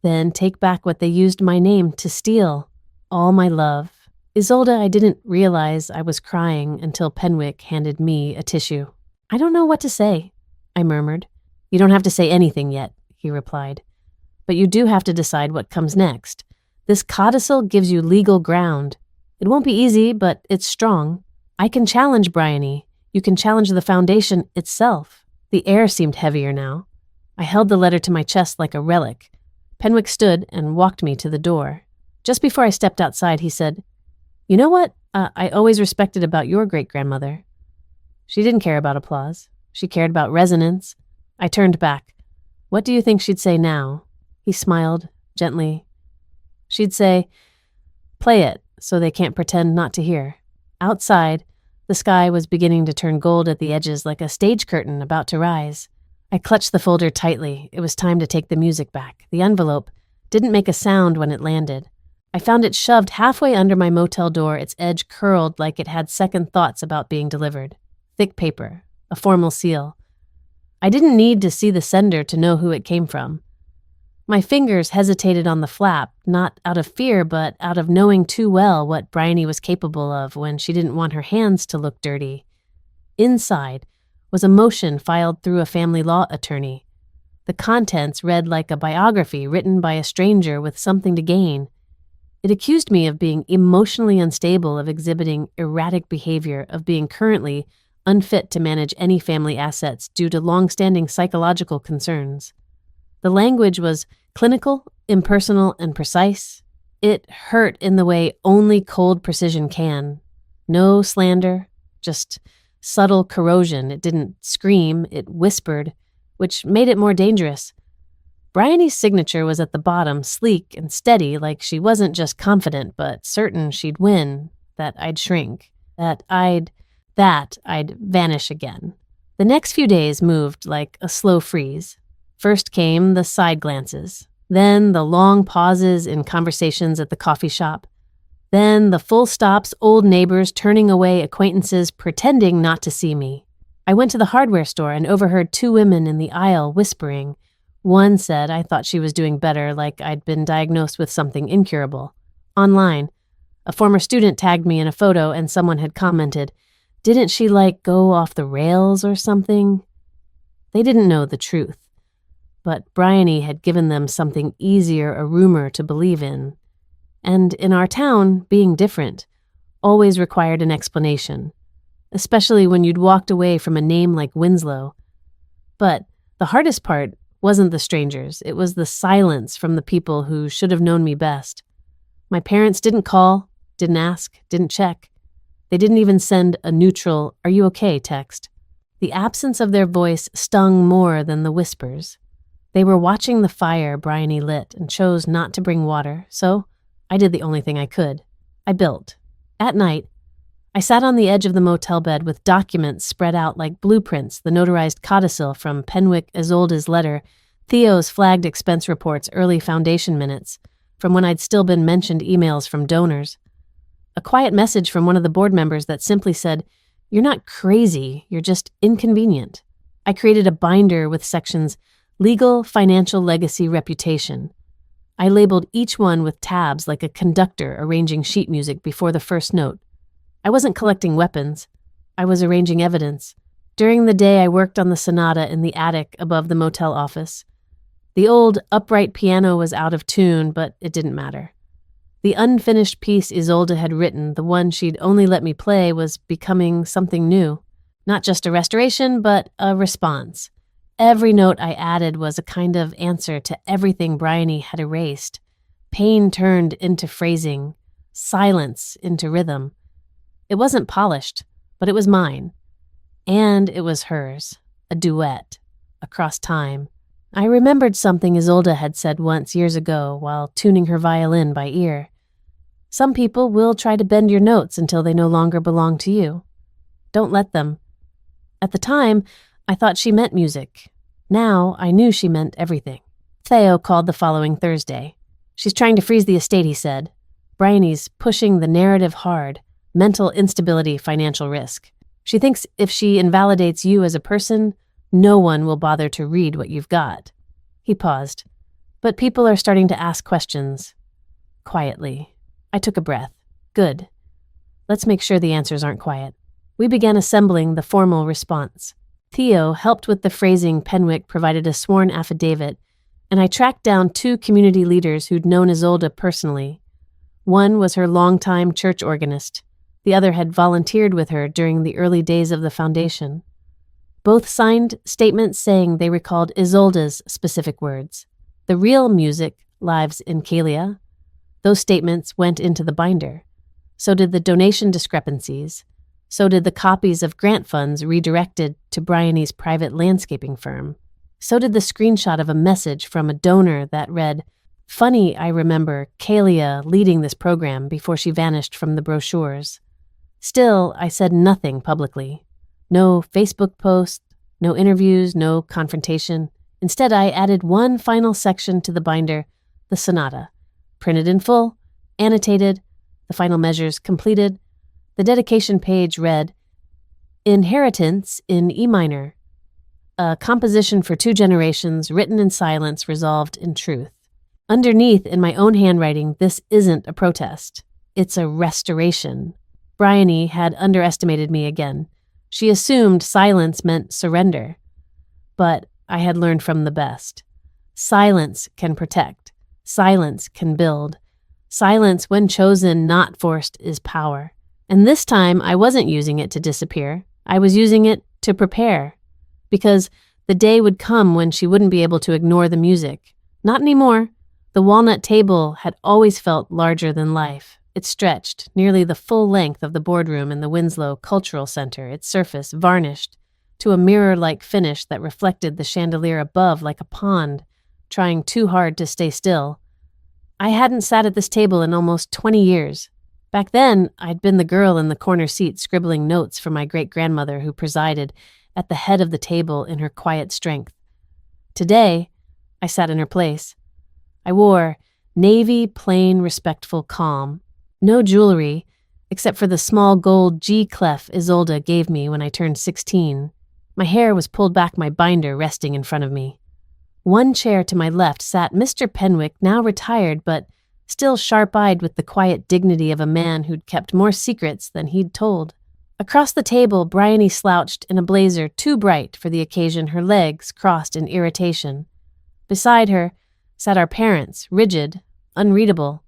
Then take back what they used my name to steal. All my love. Isolde, I didn't realize I was crying until Penwick handed me a tissue. I don't know what to say, I murmured. You don't have to say anything yet, he replied. But you do have to decide what comes next. This codicil gives you legal ground. It won't be easy, but it's strong. I can challenge Bryony. You can challenge the foundation itself. The air seemed heavier now. I held the letter to my chest like a relic. Penwick stood and walked me to the door. Just before I stepped outside, he said, "You know what I always respected about your great-grandmother? She didn't care about applause. She cared about resonance." I turned back. "What do you think she'd say now?" He smiled, gently. "She'd say, 'Play it, so they can't pretend not to hear.'" Outside, the sky was beginning to turn gold at the edges like a stage curtain about to rise. I clutched the folder tightly. It was time to take the music back. The envelope didn't make a sound when it landed. I found it shoved halfway under my motel door, its edge curled like it had second thoughts about being delivered. Thick paper, a formal seal. I didn't need to see the sender to know who it came from. My fingers hesitated on the flap, not out of fear, but out of knowing too well what Bryony was capable of when she didn't want her hands to look dirty. Inside was a motion filed through a family law attorney. The contents read like a biography written by a stranger with something to gain. It accused me of being emotionally unstable, of exhibiting erratic behavior, of being currently unfit to manage any family assets due to long-standing psychological concerns. The language was clinical, impersonal, and precise. It hurt in the way only cold precision can. No slander, just subtle corrosion. It didn't scream, it whispered, which made it more dangerous. Bryony's signature was at the bottom, sleek and steady, like she wasn't just confident, but certain she'd win, that I'd shrink, that I'd vanish again. The next few days moved like a slow freeze. First came the side glances, then the long pauses in conversations at the coffee shop, then the full stops, old neighbors turning away acquaintances, pretending not to see me. I went to the hardware store and overheard two women in the aisle whispering. One said I thought she was doing better, like I'd been diagnosed with something incurable. Online, a former student tagged me in a photo and someone had commented, "Didn't she, go off the rails or something?" They didn't know the truth. But Bryony had given them something easier a rumor to believe in. And in our town, being different always required an explanation, especially when you'd walked away from a name like Winslow. But the hardest part wasn't the strangers. It was the silence from the people who should have known me best. My parents didn't call, didn't ask, didn't check. They didn't even send a neutral, "Are you okay?" text. The absence of their voice stung more than the whispers. They were watching the fire Bryony lit and chose not to bring water, so I did the only thing I could. I built. At night, I sat on the edge of the motel bed with documents spread out like blueprints, the notarized codicil from Penwick Isolde's letter, Theo's flagged expense reports, early foundation minutes, from when I'd still been mentioned emails from donors. A quiet message from one of the board members that simply said, "You're not crazy, you're just inconvenient." I created a binder with sections legal, financial, legacy, reputation. I labeled each one with tabs like a conductor arranging sheet music before the first note. I wasn't collecting weapons. I was arranging evidence. During the day, I worked on the sonata in the attic above the motel office. The old, upright piano was out of tune, but it didn't matter. The unfinished piece Isolde had written, the one she'd only let me play, was becoming something new. Not just a restoration, but a response. Every note I added was a kind of answer to everything Bryony had erased. Pain turned into phrasing, silence into rhythm. It wasn't polished, but it was mine. And it was hers, a duet, across time. I remembered something Isolde had said once years ago while tuning her violin by ear. Some people will try to bend your notes until they no longer belong to you. Don't let them. At the time, I thought she meant music. Now, I knew she meant everything. Theo called the following Thursday. "She's trying to freeze the estate," he said. "Bryony's pushing the narrative hard. Mental instability, financial risk. She thinks if she invalidates you as a person, no one will bother to read what you've got." He paused. "But people are starting to ask questions." Quietly. I took a breath. Good. Let's make sure the answers aren't quiet. We began assembling the formal response. Theo helped with the phrasing. Penwick provided a sworn affidavit, and I tracked down two community leaders who'd known Isolde personally. One was her longtime church organist. The other had volunteered with her during the early days of the foundation. Both signed statements saying they recalled Isolde's specific words. The real music lives in Kalia. Those statements went into the binder. So did the donation discrepancies. So did the copies of grant funds redirected to Bryony's private landscaping firm. So did the screenshot of a message from a donor that read, "Funny, I remember Kalia leading this program before she vanished from the brochures." Still, I said nothing publicly. No Facebook post, no interviews, no confrontation. Instead, I added one final section to the binder, the sonata, printed in full, annotated, the final measures completed. The dedication page read, "Inheritance in E minor, a composition for 2 generations written in silence, resolved in truth." Underneath, in my own handwriting, this isn't a protest. It's a restoration. Bryony had underestimated me again. She assumed silence meant surrender. But I had learned from the best. Silence can protect. Silence can build. Silence, when chosen, not forced, is power. And this time, I wasn't using it to disappear. I was using it to prepare. Because the day would come when she wouldn't be able to ignore the music. Not anymore. The walnut table had always felt larger than life. It stretched, nearly the full length of the boardroom in the Winslow Cultural Center, its surface varnished to a mirror-like finish that reflected the chandelier above like a pond, trying too hard to stay still. I hadn't sat at this table in almost 20 years. Back then, I'd been the girl in the corner seat scribbling notes for my great-grandmother who presided at the head of the table in her quiet strength. Today, I sat in her place. I wore navy, plain, respectful calm. No jewelry, except for the small gold G-clef Isolde gave me when I turned 16. My hair was pulled back, my binder resting in front of me. One chair to my left sat Mr. Penwick, now retired, but still sharp-eyed with the quiet dignity of a man who'd kept more secrets than he'd told. Across the table, Bryony slouched in a blazer too bright for the occasion, her legs crossed in irritation. Beside her sat our parents, rigid, unreadable.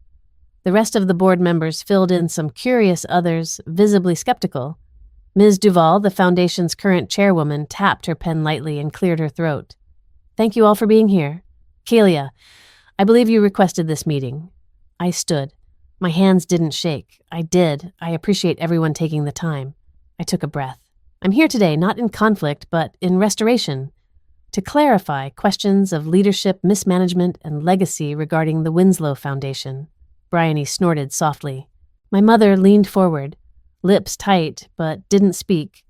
The rest of the board members filled in some curious others, visibly skeptical. Ms. Duval, the foundation's current chairwoman, tapped her pen lightly and cleared her throat. "Thank you all for being here. Kalia, I believe you requested this meeting." I stood. My hands didn't shake. I did. I appreciate everyone taking the time. I took a breath. I'm here today, not in conflict, but in restoration, to clarify questions of leadership, mismanagement, and legacy regarding the Winslow Foundation. Bryony snorted softly. My mother leaned forward, lips tight, but didn't speak.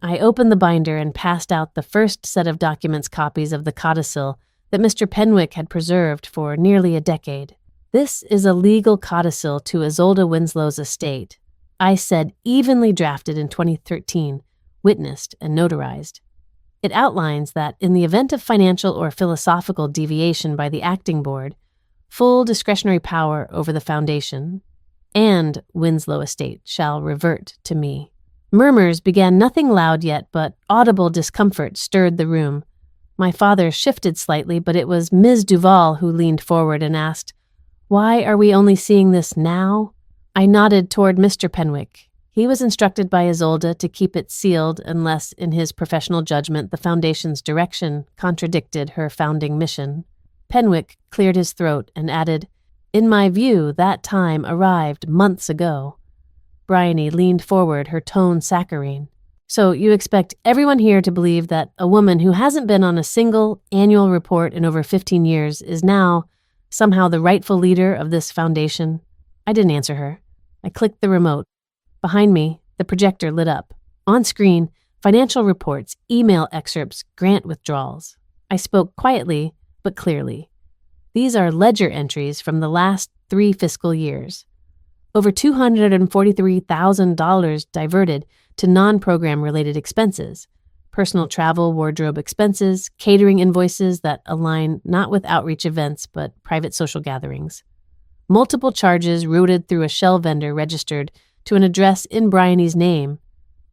I opened the binder and passed out the first set of documents, copies of the codicil that Mr. Penwick had preserved for nearly a decade. "This is a legal codicil to Isolde Winslow's estate," I said, evenly drafted in 2013, witnessed and notarized. It outlines that in the event of financial or philosophical deviation by the acting board, full discretionary power over the foundation and Winslow estate shall revert to me. Murmurs began, nothing loud yet, but audible discomfort stirred the room. My father shifted slightly, but it was Ms. Duval who leaned forward and asked, "Why are we only seeing this now?" I nodded toward Mr. Penwick. He was instructed by Isolde to keep it sealed unless, in his professional judgment, the foundation's direction contradicted her founding mission. Penwick cleared his throat and added, "In my view, that time arrived months ago." Bryony leaned forward, her tone saccharine. "So you expect everyone here to believe that a woman who hasn't been on a single annual report in over 15 years is now somehow the rightful leader of this foundation?" I didn't answer her. I clicked the remote. Behind me, the projector lit up. On screen, financial reports, email excerpts, grant withdrawals. I spoke quietly, but clearly. These are ledger entries from the last 3 fiscal years. Over $243,000 diverted to non-program related expenses, personal travel, wardrobe expenses, catering invoices that align not with outreach events but private social gatherings. Multiple charges routed through a shell vendor registered to an address in Bryony's name.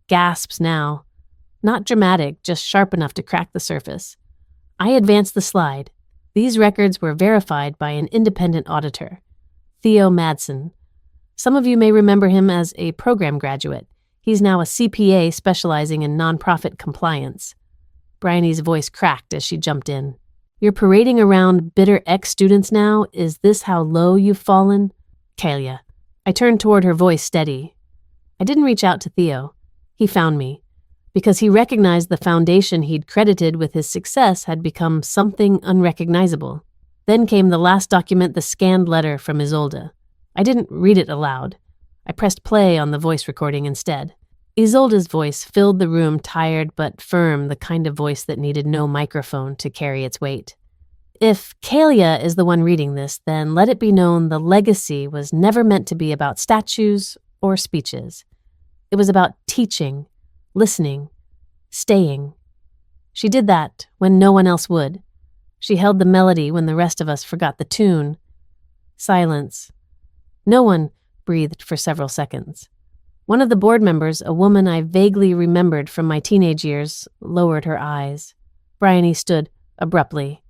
Gasps now. Not dramatic, just sharp enough to crack the surface. I advanced the slide. These records were verified by an independent auditor, Theo Madsen, Some of you may remember him as a program graduate. He's now a CPA specializing in nonprofit compliance. Bryony's voice cracked as she jumped in. You're parading around bitter ex-students now? Is this how low you've fallen? Kalia. I turned toward her, voice steady. I didn't reach out to Theo. He found me, because he recognized the foundation he'd credited with his success had become something unrecognizable. Then came the last document, the scanned letter from Isolde. I didn't read it aloud. I pressed play on the voice recording instead. Isolde's voice filled the room, tired but firm, the kind of voice that needed no microphone to carry its weight. If Kalia is the one reading this, then let it be known the legacy was never meant to be about statues or speeches. It was about teaching, listening, staying. She did that when no one else would. She held the melody when the rest of us forgot the tune. Silence. No one breathed for several seconds. One of the board members, a woman I vaguely remembered from my teenage years, lowered her eyes. Bryony stood abruptly.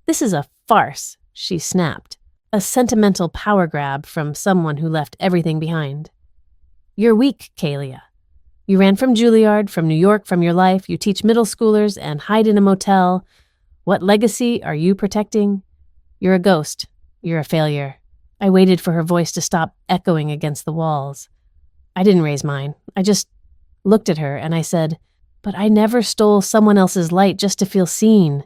This is a farce, she snapped. A sentimental power grab from someone who left everything behind. You're weak, Kalia. You ran from Juilliard, from New York, from your life. You teach middle schoolers and hide in a motel. What legacy are you protecting? You're a ghost. You're a failure. I waited for her voice to stop echoing against the walls. I didn't raise mine. I just looked at her and I said, but I never stole someone else's light just to feel seen.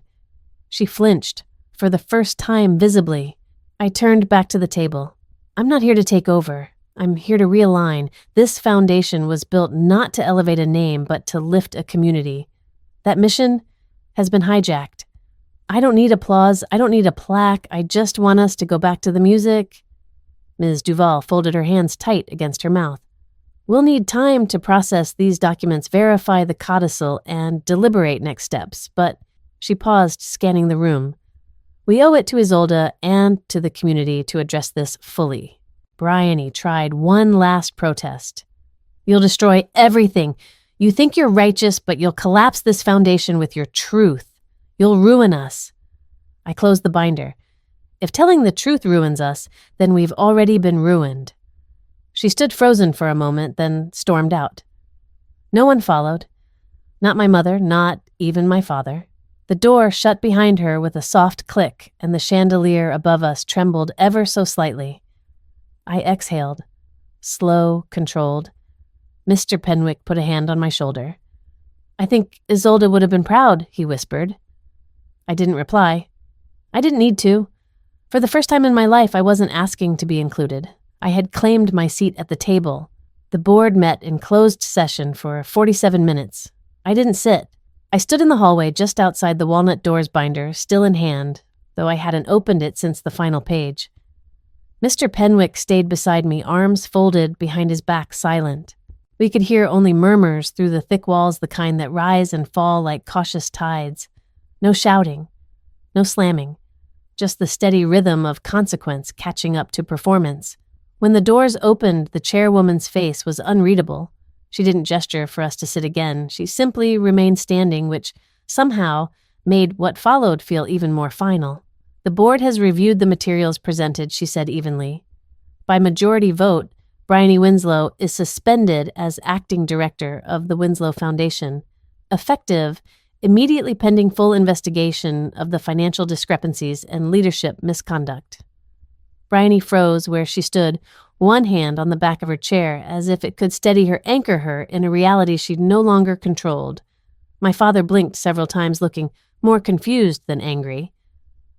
She flinched, for the first time visibly. I turned back to the table. I'm not here to take over. I'm here to realign. This foundation was built not to elevate a name, but to lift a community. That mission has been hijacked. I don't need applause. I don't need a plaque. I just want us to go back to the music. Ms. Duval folded her hands tight against her mouth. We'll need time to process these documents, verify the codicil, and deliberate next steps, but she paused, scanning the room. We owe it to Isolde and to the community to address this fully. Bryony tried one last protest. You'll destroy everything. You think you're righteous, but you'll collapse this foundation with your truth. You'll ruin us. I closed the binder. If telling the truth ruins us, then we've already been ruined. She stood frozen for a moment, then stormed out. No one followed. Not my mother, not even my father. The door shut behind her with a soft click, and the chandelier above us trembled ever so slightly. I exhaled, slow, controlled. Mr. Penwick put a hand on my shoulder. I think Isolde would have been proud, he whispered. I didn't reply. I didn't need to. For the first time in my life, I wasn't asking to be included. I had claimed my seat at the table. The board met in closed session for 47 minutes. I didn't sit. I stood in the hallway just outside the walnut doors binder, still in hand, though I hadn't opened it since the final page. Mr. Penwick stayed beside me, arms folded behind his back, silent. We could hear only murmurs through the thick walls, the kind that rise and fall like cautious tides. No shouting, no slamming, just the steady rhythm of consequence catching up to performance. When the doors opened, the chairwoman's face was unreadable. She didn't gesture for us to sit again. She simply remained standing, which somehow made what followed feel even more final. The board has reviewed the materials presented, she said evenly. By majority vote, Bryony Winslow is suspended as acting director of the Winslow Foundation, effective immediately pending full investigation of the financial discrepancies and leadership misconduct. Bryony froze where she stood, one hand on the back of her chair, as if it could steady her, anchor her in a reality she no longer controlled. My father blinked several times, looking more confused than angry.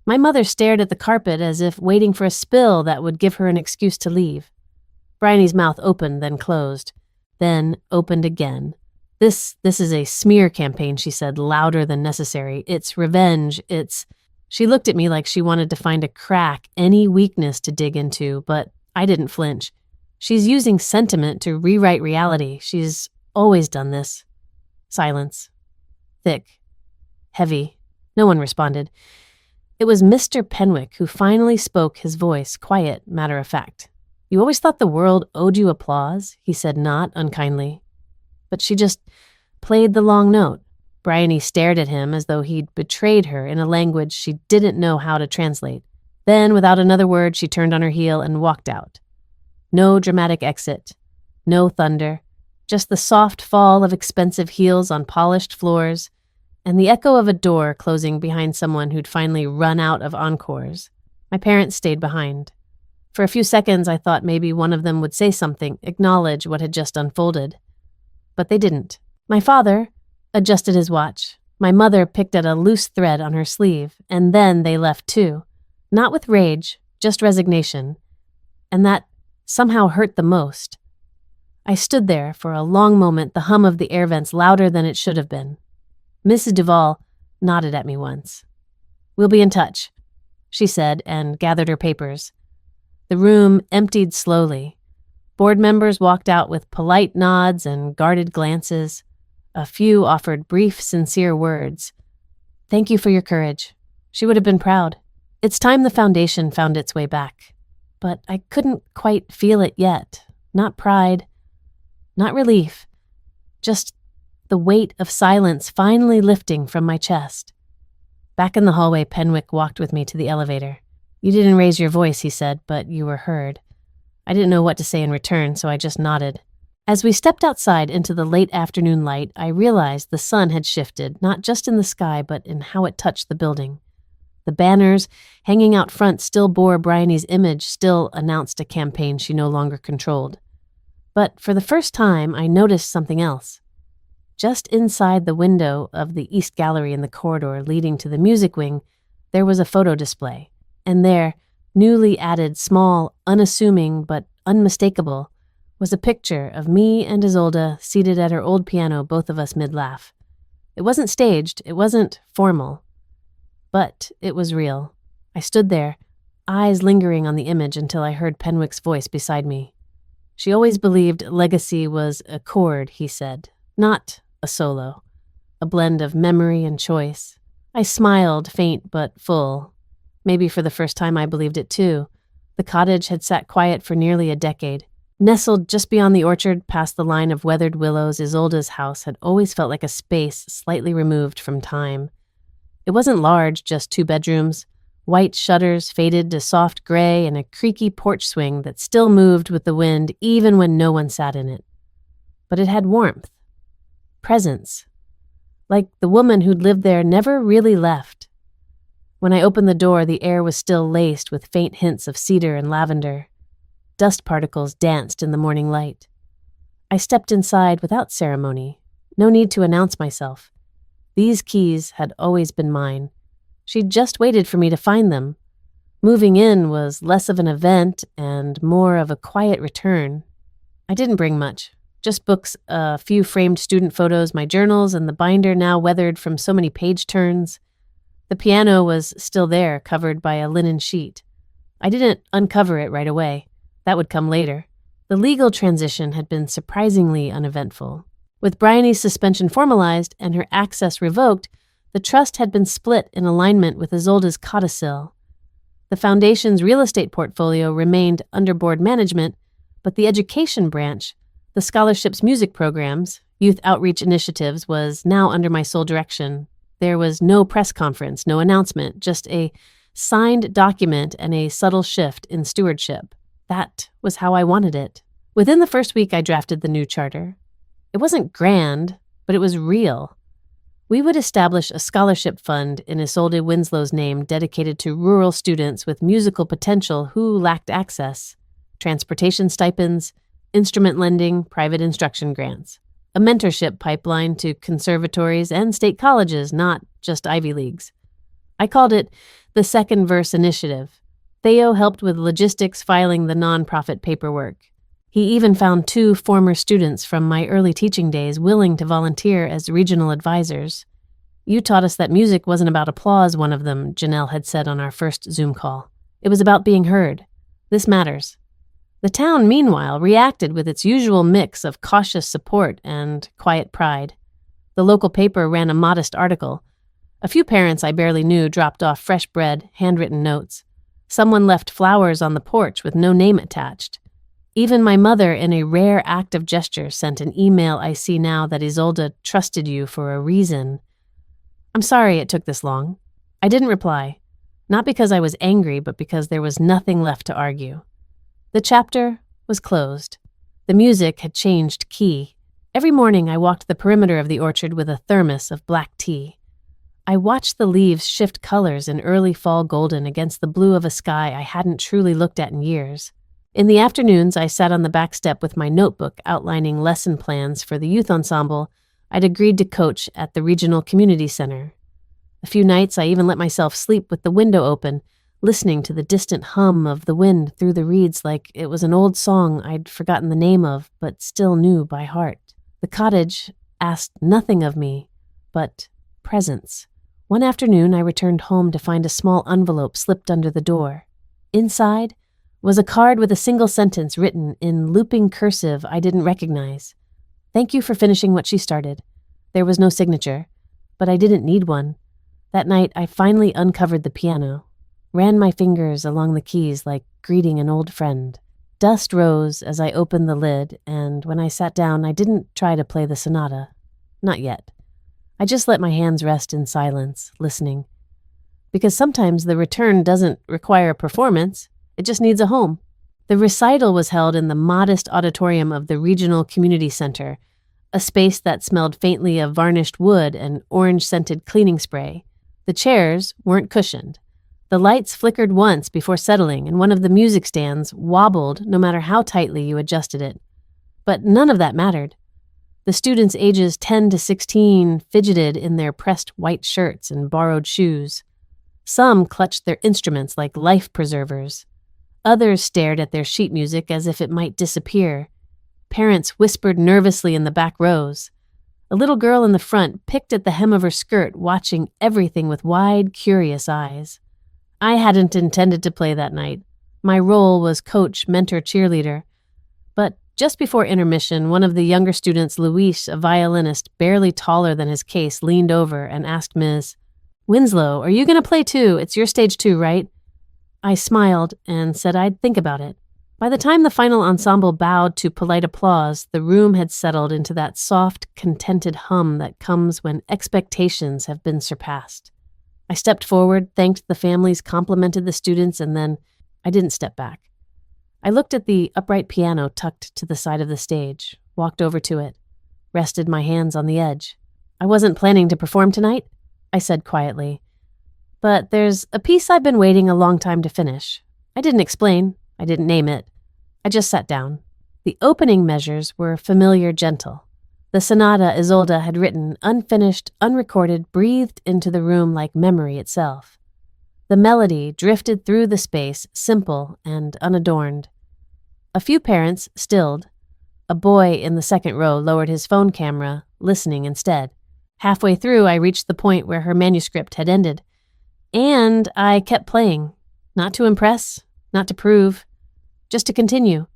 My mother stared at the carpet as if waiting for a spill that would give her an excuse to leave. Bryony's mouth opened, then closed, then opened again. This is a smear campaign, she said, louder than necessary. It's revenge. She looked at me like she wanted to find a crack, any weakness to dig into, but I didn't flinch. She's using sentiment to rewrite reality. She's always done this. Silence. Thick. Heavy. No one responded. It was Mr. Penwick who finally spoke, his voice quiet, matter-of-fact. You always thought the world owed you applause, he said, not unkindly. But she just played the long note. Bryony stared at him as though he'd betrayed her in a language she didn't know how to translate. Then, without another word, she turned on her heel and walked out. No dramatic exit. No thunder. Just the soft fall of expensive heels on polished floors, and the echo of a door closing behind someone who'd finally run out of encores. My parents stayed behind. For a few seconds, I thought maybe one of them would say something, acknowledge what had just unfolded. But they didn't. My father adjusted his watch. My mother picked at a loose thread on her sleeve, and then they left too. Not with rage, just resignation. And that somehow hurt the most. I stood there for a long moment, the hum of the air vents louder than it should have been. Mrs. Duval nodded at me once. "We'll be in touch," she said, and gathered her papers. The room emptied slowly. Board members walked out with polite nods and guarded glances. A few offered brief, sincere words. "Thank you for your courage." She would have been proud. It's time the foundation found its way back. But I couldn't quite feel it yet. Not pride, not relief, just the weight of silence finally lifting from my chest. Back in the hallway, Penwick walked with me to the elevator. "You didn't raise your voice," he said, "but you were heard." I didn't know what to say in return, so I just nodded. As we stepped outside into the late afternoon light, I realized the sun had shifted, not just in the sky, but in how it touched the building. The banners hanging out front still bore Bryony's image, still announced a campaign she no longer controlled. But for the first time, I noticed something else. Just inside the window of the East Gallery in the corridor leading to the music wing, there was a photo display. And there, newly added, small, unassuming, but unmistakable, was a picture of me and Isolde seated at her old piano, both of us mid-laugh. It wasn't staged, it wasn't formal. But it was real. I stood there, eyes lingering on the image until I heard Penwick's voice beside me. She always believed legacy was a chord, he said, not a solo, a blend of memory and choice. I smiled, faint but full. Maybe for the first time I believed it too. The cottage had sat quiet for nearly a decade. Nestled just beyond the orchard, past the line of weathered willows, Isolde's house had always felt like a space slightly removed from time. It wasn't large, just 2 bedrooms, white shutters faded to soft gray, and a creaky porch swing that still moved with the wind even when no one sat in it. But it had warmth, presence, like the woman who'd lived there never really left. When I opened the door, the air was still laced with faint hints of cedar and lavender. Dust particles danced in the morning light. I stepped inside without ceremony. No need to announce myself. These keys had always been mine. She'd just waited for me to find them. Moving in was less of an event and more of a quiet return. I didn't bring much. Just books, a few framed student photos, my journals, and the binder now weathered from so many page turns. The piano was still there, covered by a linen sheet. I didn't uncover it right away. That would come later. The legal transition had been surprisingly uneventful. With Bryony's suspension formalized and her access revoked, the trust had been split in alignment with Isolde's codicil. The foundation's real estate portfolio remained under board management, but the education branch, the scholarship's music programs, youth outreach initiatives, was now under my sole direction. There was no press conference, no announcement, just a signed document and a subtle shift in stewardship. That was how I wanted it. Within the first week, I drafted the new charter. It wasn't grand, but it was real. We would establish a scholarship fund in Isolde Winslow's name dedicated to rural students with musical potential who lacked access, transportation stipends, instrument lending, private instruction grants, a mentorship pipeline to conservatories and state colleges, not just Ivy Leagues. I called it the Second Verse Initiative. Theo helped with logistics, filing the nonprofit paperwork. He even found 2 former students from my early teaching days willing to volunteer as regional advisors. "You taught us that music wasn't about applause," one of them, Janelle, had said on our first Zoom call. "It was about being heard. This matters." The town, meanwhile, reacted with its usual mix of cautious support and quiet pride. The local paper ran a modest article. A few parents I barely knew dropped off fresh bread, handwritten notes. Someone left flowers on the porch with no name attached. Even my mother, in a rare act of gesture, sent an email. "I see now that Isolde trusted you for a reason. I'm sorry it took this long." I didn't reply, not because I was angry, but because there was nothing left to argue. The chapter was closed. The music had changed key. Every morning I walked the perimeter of the orchard with a thermos of black tea. I watched the leaves shift colors in early fall golden against the blue of a sky I hadn't truly looked at in years. In the afternoons, I sat on the back step with my notebook outlining lesson plans for the youth ensemble I'd agreed to coach at the regional community center. A few nights, I even let myself sleep with the window open, listening to the distant hum of the wind through the reeds like it was an old song I'd forgotten the name of but still knew by heart. The cottage asked nothing of me but presence. One afternoon, I returned home to find a small envelope slipped under the door. Inside was a card with a single sentence written in looping cursive I didn't recognize. Thank you for finishing what she started. There was no signature, but I didn't need one. That night, I finally uncovered the piano, ran my fingers along the keys like greeting an old friend. Dust rose as I opened the lid, and when I sat down, I didn't try to play the sonata. Not yet. I just let my hands rest in silence, listening. Because sometimes the return doesn't require a performance, it just needs a home. The recital was held in the modest auditorium of the Regional Community Center, a space that smelled faintly of varnished wood and orange-scented cleaning spray. The chairs weren't cushioned. The lights flickered once before settling, and one of the music stands wobbled no matter how tightly you adjusted it. But none of that mattered. The students ages 10 to 16 fidgeted in their pressed white shirts and borrowed shoes. Some clutched their instruments like life preservers. Others stared at their sheet music as if it might disappear. Parents whispered nervously in the back rows. A little girl in the front picked at the hem of her skirt, watching everything with wide, curious eyes. I hadn't intended to play that night. My role was coach, mentor, cheerleader. But just before intermission, one of the younger students, Luis, a violinist barely taller than his case, leaned over and asked Ms. Winslow, are you going to play too? It's your stage too, right? I smiled and said I'd think about it. By the time the final ensemble bowed to polite applause, the room had settled into that soft, contented hum that comes when expectations have been surpassed. I stepped forward, thanked the families, complimented the students, and then I didn't step back. I looked at the upright piano tucked to the side of the stage, walked over to it, rested my hands on the edge. I wasn't planning to perform tonight, I said quietly. But there's a piece I've been waiting a long time to finish. I didn't explain. I didn't name it. I just sat down. The opening measures were familiar, gentle. The sonata Isolde had written, unfinished, unrecorded, breathed into the room like memory itself. The melody drifted through the space, simple and unadorned. A few parents stilled. A boy in the second row lowered his phone camera, listening instead. Halfway through, I reached the point where her manuscript had ended. And I kept playing, not to impress, not to prove, just to continue.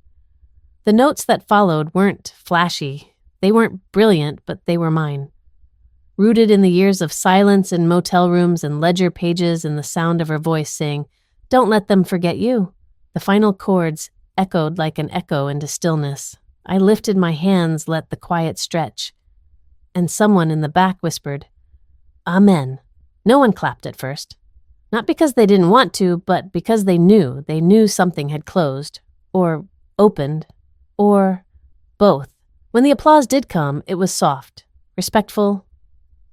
The notes that followed weren't flashy. They weren't brilliant, but they were mine. Rooted in the years of silence in motel rooms and ledger pages and the sound of her voice saying, "Don't let them forget you." The final chords echoed like an echo into stillness. I lifted my hands, let the quiet stretch. And someone in the back whispered, "Amen." No one clapped at first. Not because they didn't want to, but because they knew something had closed, or opened, or both. When the applause did come, it was soft, respectful,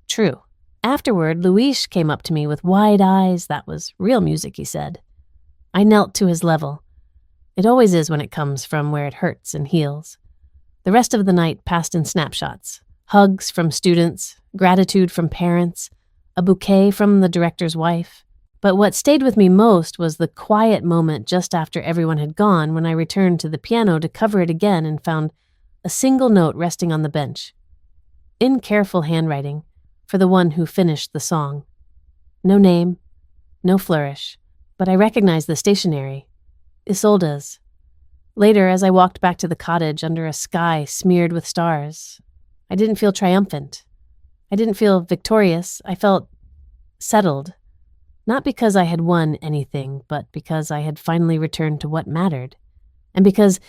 true. Afterward, Luis came up to me with wide eyes. That was real music, he said. I knelt to his level. It always is when it comes from where it hurts and heals. The rest of the night passed in snapshots. Hugs from students, gratitude from parents, a bouquet from the director's wife. But what stayed with me most was the quiet moment just after everyone had gone when I returned to the piano to cover it again and found a single note resting on the bench. In careful handwriting, for the one who finished the song. No name, no flourish, but I recognized the stationery. Isolde's. Later, as I walked back to the cottage under a sky smeared with stars, I didn't feel triumphant. I didn't feel victorious. I felt settled. Not because I had won anything, but because I had finally returned to what mattered. And because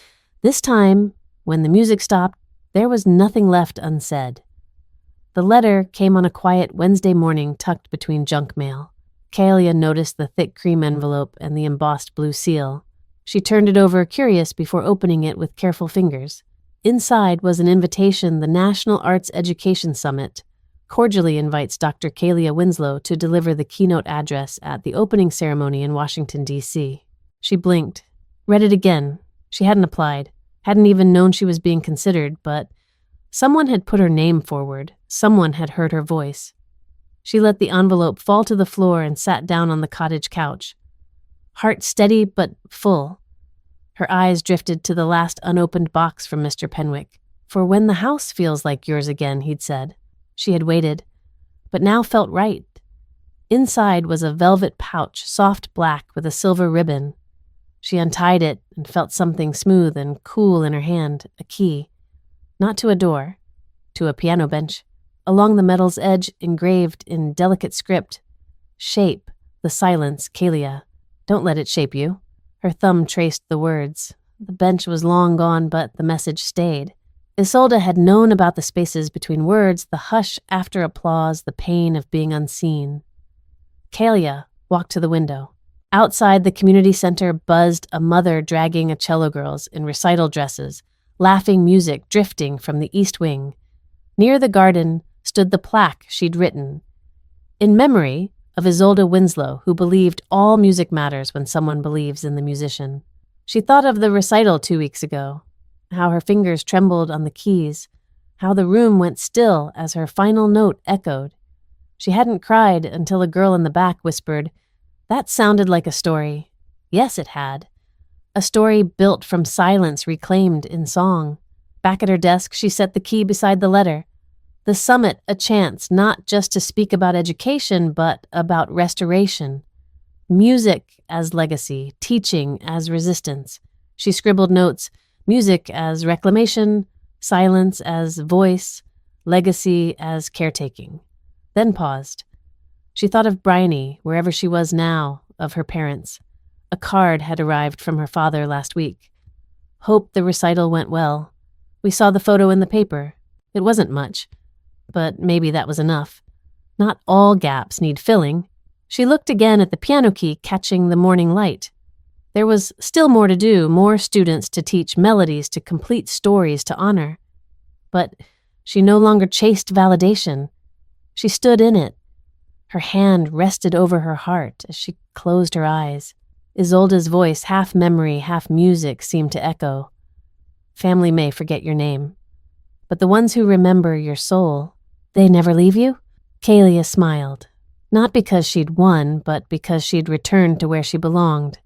this time, when the music stopped, there was nothing left unsaid. The letter came on a quiet Wednesday morning tucked between junk mail. Kaelia noticed the thick cream envelope and the embossed blue seal. She turned it over, curious, before opening it with careful fingers. Inside was an invitation the National Arts Education Summit cordially invites Dr. Kalia Winslow to deliver the keynote address at the opening ceremony in Washington, D.C. She blinked, read it again. She hadn't applied, hadn't even known she was being considered, but someone had put her name forward. Someone had heard her voice. She let the envelope fall to the floor and sat down on the cottage couch. Heart steady but full. Her eyes drifted to the last unopened box from Mr. Penwick. "For when the house feels like yours again," he'd said. She had waited, but now felt right. Inside was a velvet pouch, soft black with a silver ribbon. She untied it and felt something smooth and cool in her hand, a key. Not to a door, to a piano bench. Along the metal's edge, engraved in delicate script, "Shape the silence, Kalia. Don't let it shape you." Her thumb traced the words. The bench was long gone, but the message stayed. Isolde had known about the spaces between words, the hush after applause, the pain of being unseen. Kalia walked to the window. Outside the community center buzzed a mother dragging a cello girls in recital dresses, laughing music drifting from the east wing. Near the garden stood the plaque she'd written, in memory of Isolde Winslow, who believed all music matters when someone believes in the musician. She thought of the recital 2 weeks ago, how her fingers trembled on the keys, how the room went still as her final note echoed. She hadn't cried until a girl in the back whispered, "That sounded like a story." Yes, it had. A story built from silence reclaimed in song. Back at her desk, she set the key beside the letter. The summit, a chance not just to speak about education, but about restoration. Music as legacy, teaching as resistance. She scribbled notes, music as reclamation, silence as voice, legacy as caretaking. Then paused. She thought of Bryony, wherever she was now, of her parents. A card had arrived from her father last week. "Hope the recital went well. We saw the photo in the paper. It wasn't much, but maybe that was enough. Not all gaps need filling." She looked again at the piano key, catching the morning light. There was still more to do, more students to teach, melodies to complete, stories to honor. But she no longer chased validation. She stood in it. Her hand rested over her heart as she closed her eyes. Isolde's voice, half memory, half music, seemed to echo. "Family may forget your name, but the ones who remember your soul, they never leave you?" Kalia smiled, not because she'd won, but because she'd returned to where she belonged.